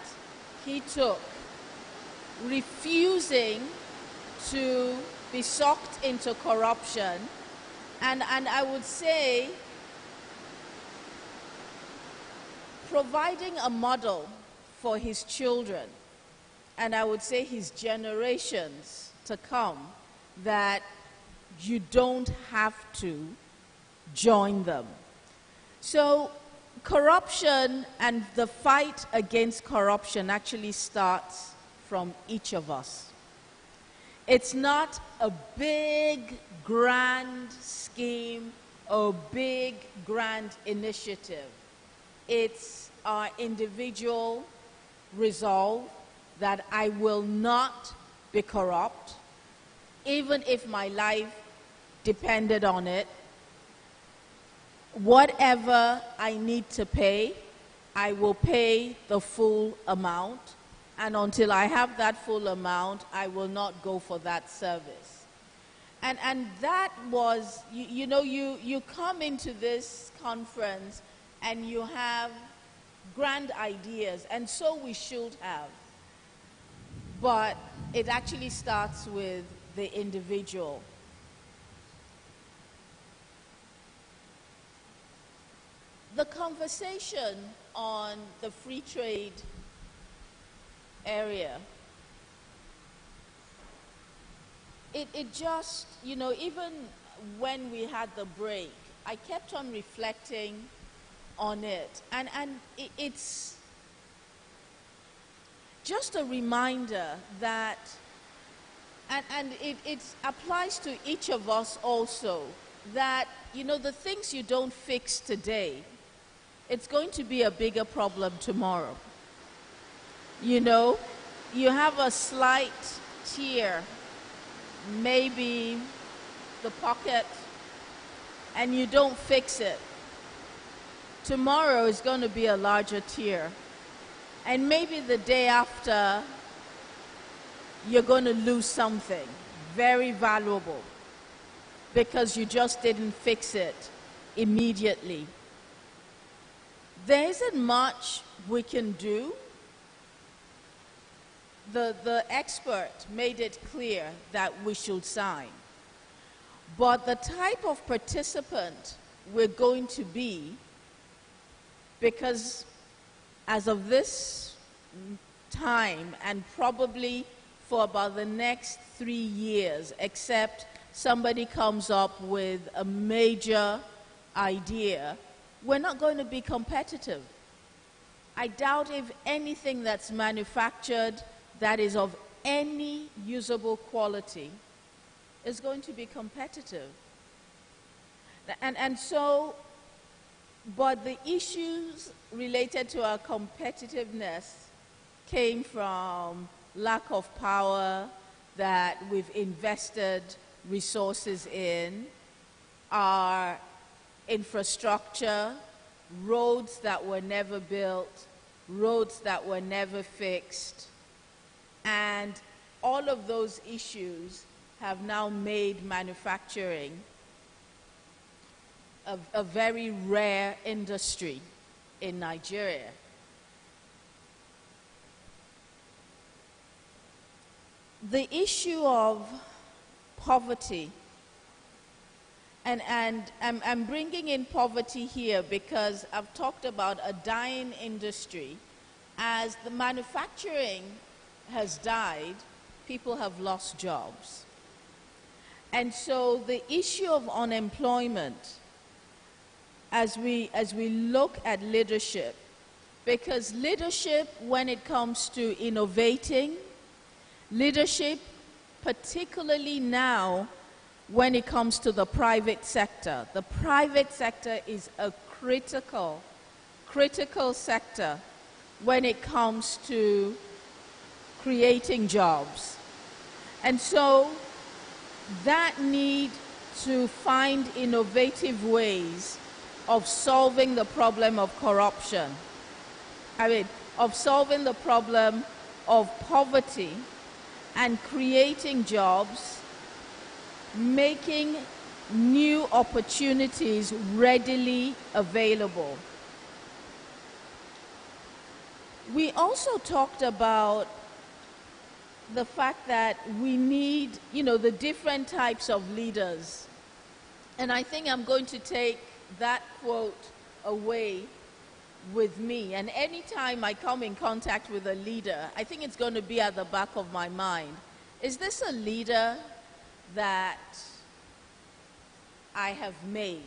he took: refusing to be sucked into corruption, and I would say providing a model for his children, and I would say his generations to come, that you don't have to join them. So corruption and the fight against corruption actually starts from each of us. It's not a big, grand scheme or big, grand initiative. It's our individual resolve that I will not be corrupt, even if my life depended on it. Whatever I need to pay, I will pay the full amount, and until I have that full amount, I will not go for that service. And that was, you know, you come into this conference and you have grand ideas, and so we should have. But it actually starts with the individual. The conversation on the free trade area, it just, you know, even when we had the break, I kept on reflecting on it. And it's just a reminder that, and it applies to each of us also, that, you know, the things you don't fix today, it's going to be a bigger problem tomorrow. You know, you have a slight tear, maybe the pocket, and you don't fix it. Tomorrow is going to be a larger tear. And maybe the day after, you're going to lose something very valuable because you just didn't fix it immediately. There isn't much we can do. The expert made it clear that we should sign. But the type of participant we're going to be, because as of this time, and probably for about the next 3 years, except somebody comes up with a major idea, we're not going to be competitive. I doubt if anything that's manufactured that is of any usable quality is going to be competitive. And so, but the issues related to our competitiveness came from lack of power that we've invested resources in, our infrastructure, roads that were never built, roads that were never fixed, and all of those issues have now made manufacturing a very rare industry in Nigeria. The issue of poverty, and I'm bringing in poverty here because I've talked about a dying industry. As the manufacturing has died, people have lost jobs. And so the issue of unemployment, as we look at leadership, because leadership, when it comes to innovating, leadership, particularly now when it comes to the private sector is a critical sector when it comes to creating jobs. And so that need to find innovative ways of solving the problem of corruption, of solving the problem of poverty and creating jobs, making new opportunities readily available. We also talked about the fact that we need, the different types of leaders. And I think I'm going to take that quote away with me. And anytime I come in contact with a leader, I think it's going to be at the back of my mind. Is this a leader that I have made?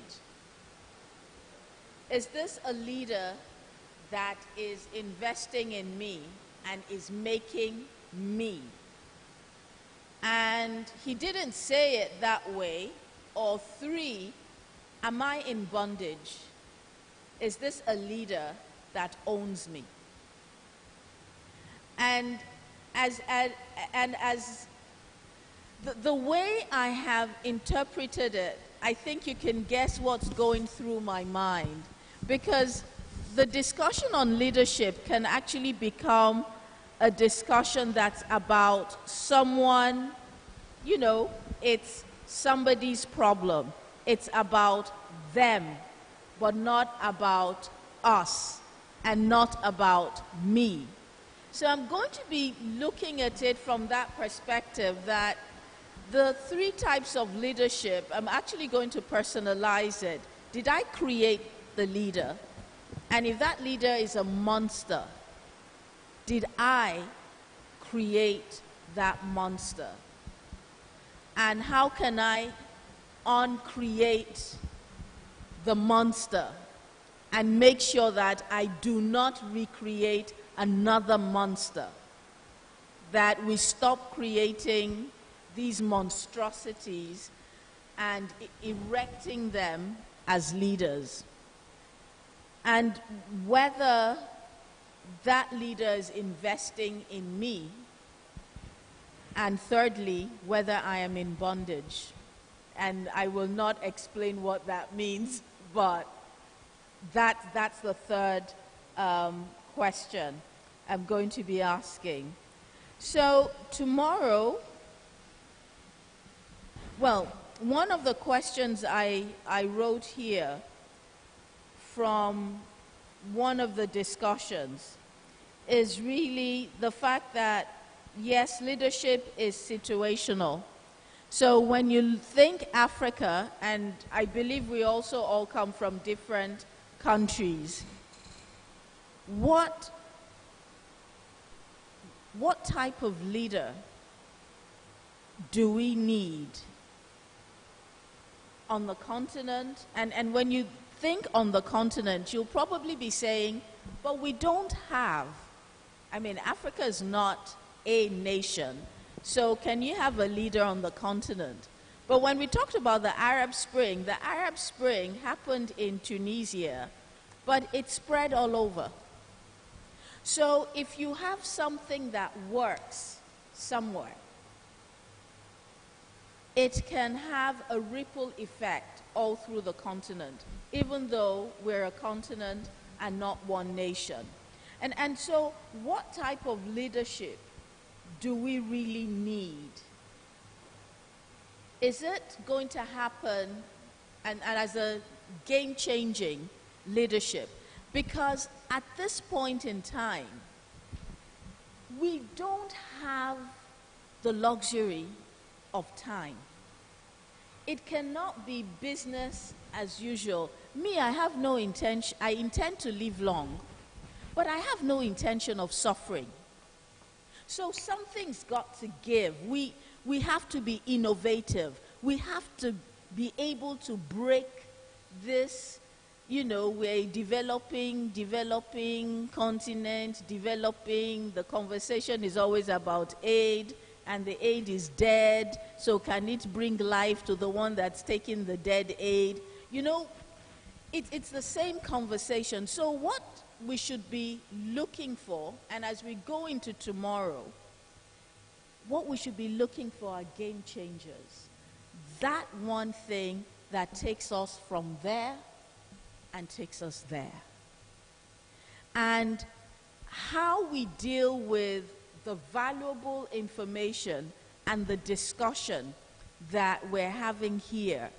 Is this a leader that is investing in me and is making me? And he didn't say it that way. Or 3, am I in bondage? Is this a leader that owns me? And as the way I have interpreted it, I think you can guess what's going through my mind. Because the discussion on leadership can actually become a discussion that's about someone, it's somebody's problem. It's about them, but not about us, and not about me. So I'm going to be looking at it from that perspective, that the three types of leadership, I'm actually going to personalize it. Did I create the leader? And if that leader is a monster, did I create that monster? And how can I uncreate the monster and make sure that I do not recreate another monster? That we stop creating these monstrosities and erecting them as leaders. And whether that leader is investing in me, and thirdly, whether I am in bondage. And I will not explain what that means, but that's the third question I'm going to be asking. So tomorrow, well, one of the questions I wrote here from one of the discussions is really the fact that, yes, leadership is situational. So when you think Africa, and I believe we also all come from different countries, what type of leader do we need on the continent? And when you think on the continent, you'll probably be saying, but we don't have, I mean, Africa is not a nation. So can you have a leader on the continent? But when we talked about the Arab Spring happened in Tunisia, but it spread all over. So if you have something that works somewhere, it can have a ripple effect all through the continent, even though we're a continent and not one nation. And so what type of leadership do we really need? Is it going to happen and as a game-changing leadership? Because at this point in time, we don't have the luxury of time. It cannot be business as usual. Me, I have no intention, I intend to live long, but I have no intention of suffering. So something's got to give. We have to be innovative. We have to be able to break this, you know, we're developing continent, the conversation is always about aid, and the aid is dead, so can it bring life to the one that's taking the dead aid? You know, it's the same conversation. So what we should be looking for, and as we go into tomorrow, what we should be looking for are game changers. That one thing that takes us from there and takes us there. And how we deal with the valuable information and the discussion that we're having here,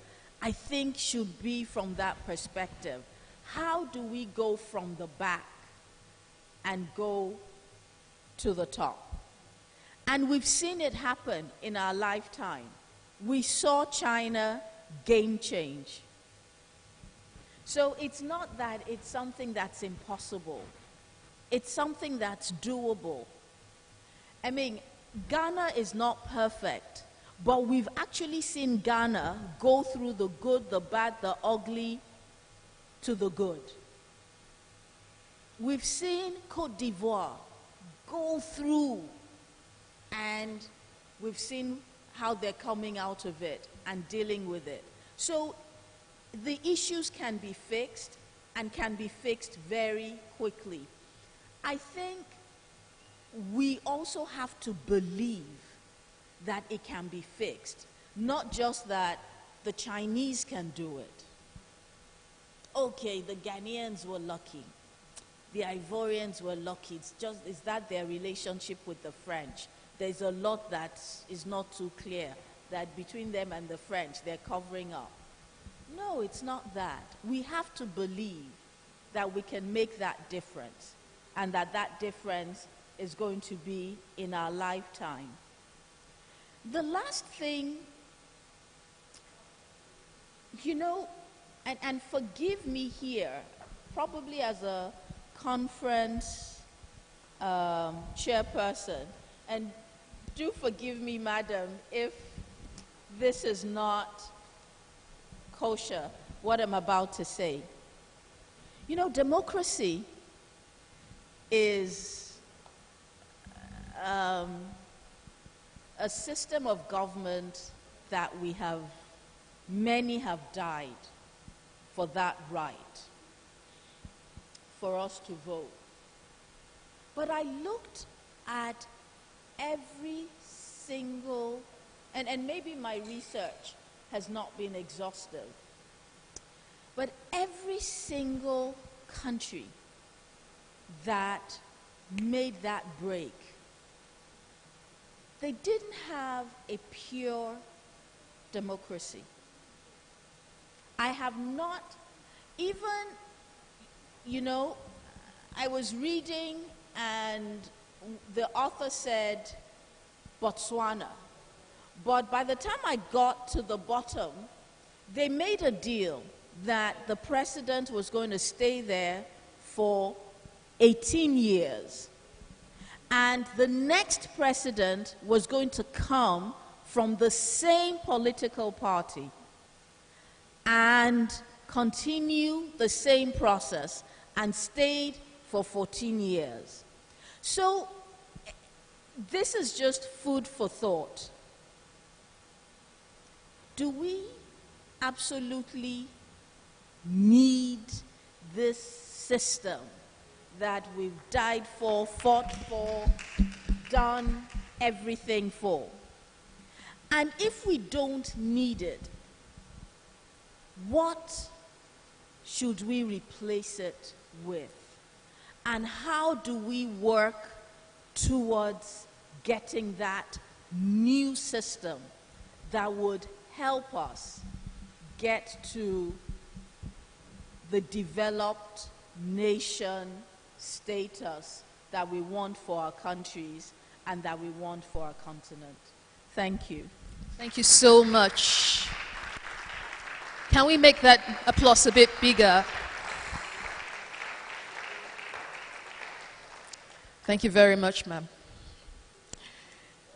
I think should be from that perspective. How do we go from the back and go to the top? And we've seen it happen in our lifetime. We saw China game change. So it's not that it's something that's impossible. It's something that's doable. I mean, Ghana is not perfect, but we've actually seen Ghana go through the good, the bad, the ugly, to the good. We've seen Côte d'Ivoire go through, and we've seen how they're coming out of it and dealing with it. So the issues can be fixed, and can be fixed very quickly. I think we also have to believe that it can be fixed, not just that the Chinese can do it. Okay, the Ghanaians were lucky. The Ivorians were lucky. Is that their relationship with the French? There's a lot that is not too clear. that between them and the French, they're covering up. No, it's not that. We have to believe that we can make that difference, and that that difference is going to be in our lifetime. The last thing, you know, and forgive me here, probably as a conference chairperson, and do forgive me, madam, if this is not kosher, what I'm about to say. You know, democracy is a system of government that many have died for that right, for us to vote. But I looked at every single, and maybe my research has not been exhaustive, but every single country that made that break, they didn't have a pure democracy. I have not even, you know, I was reading and the author said Botswana. But by the time I got to the bottom, they made a deal that the president was going to stay there for 18 years. And the next president was going to come from the same political party and continue the same process, and stayed for 14 years. So this is just food for thought. Do we absolutely need this system that we've died for, fought for, done everything for? And if we don't need it, what should we replace it with? And how do we work towards getting that new system that would help us get to the developed nation status that we want for our countries and that we want for our continent? Thank you. Thank you so much. Can we make that applause a bit bigger? Thank you very much, ma'am.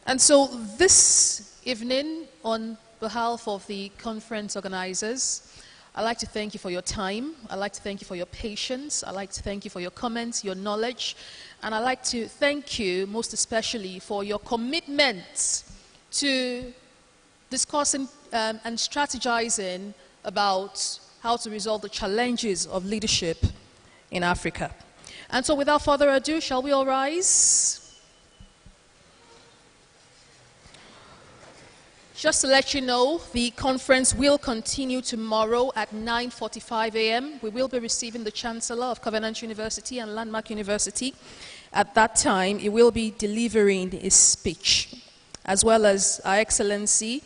And so this evening, on behalf of the conference organizers, I'd like to thank you for your time. I'd like to thank you for your patience. I'd like to thank you for your comments, your knowledge. And I'd like to thank you most especially for your commitment to discussing and strategizing about how to resolve the challenges of leadership in Africa. And so without further ado, shall we all rise? Just to let you know, the conference will continue tomorrow at 9:45 a.m. We will be receiving the Chancellor of Covenant University and Landmark University. At that time, he will be delivering his speech, as well as Our Excellency,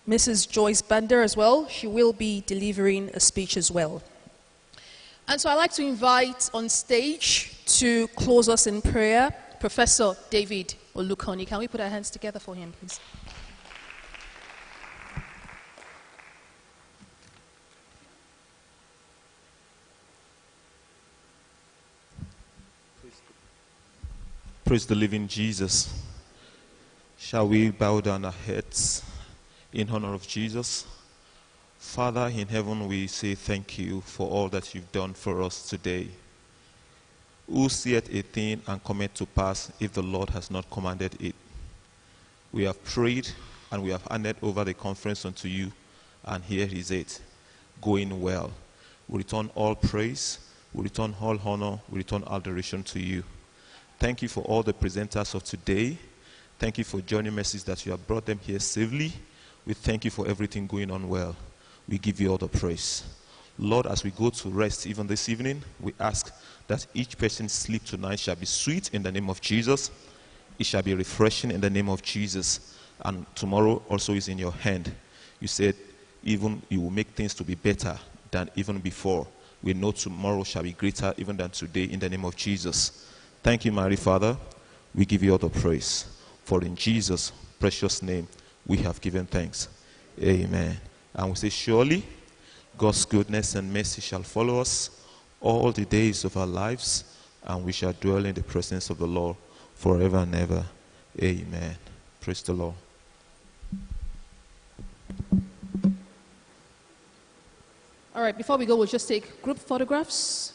Mrs. Joyce Bender as well. She will be delivering a speech as well. And so I'd like to invite on stage to close us in prayer, Professor David Olukoni. Can we put our hands together for him, please? Praise the living Jesus. Shall we bow down our heads in honor of Jesus? Father in heaven, we say thank you for all that you've done for us today. Who seeth a thing and cometh to pass if the Lord has not commanded it? We have prayed and we have handed over the conference unto you, and here is it, going well. We return all praise, we return all honor, we return adoration to you. Thank you for all the presenters of today. Thank you for journey mercies that you have brought them here safely. We thank you for everything going on well. We give you all the praise. Lord, as we go to rest even this evening, we ask that each person's sleep tonight shall be sweet in the name of Jesus. It shall be refreshing in the name of Jesus. and tomorrow also is in your hand. You said even you will make things to be better than even before. We know tomorrow shall be greater even than today, in the name of Jesus. Thank you, mighty Father. We give you all the praise. For in Jesus' precious name we have given thanks. Amen. And we say, surely God's goodness and mercy shall follow us all the days of our lives, and we shall dwell in the presence of the Lord forever and ever. Amen. Praise the Lord. All right, before we go, we'll just take group photographs.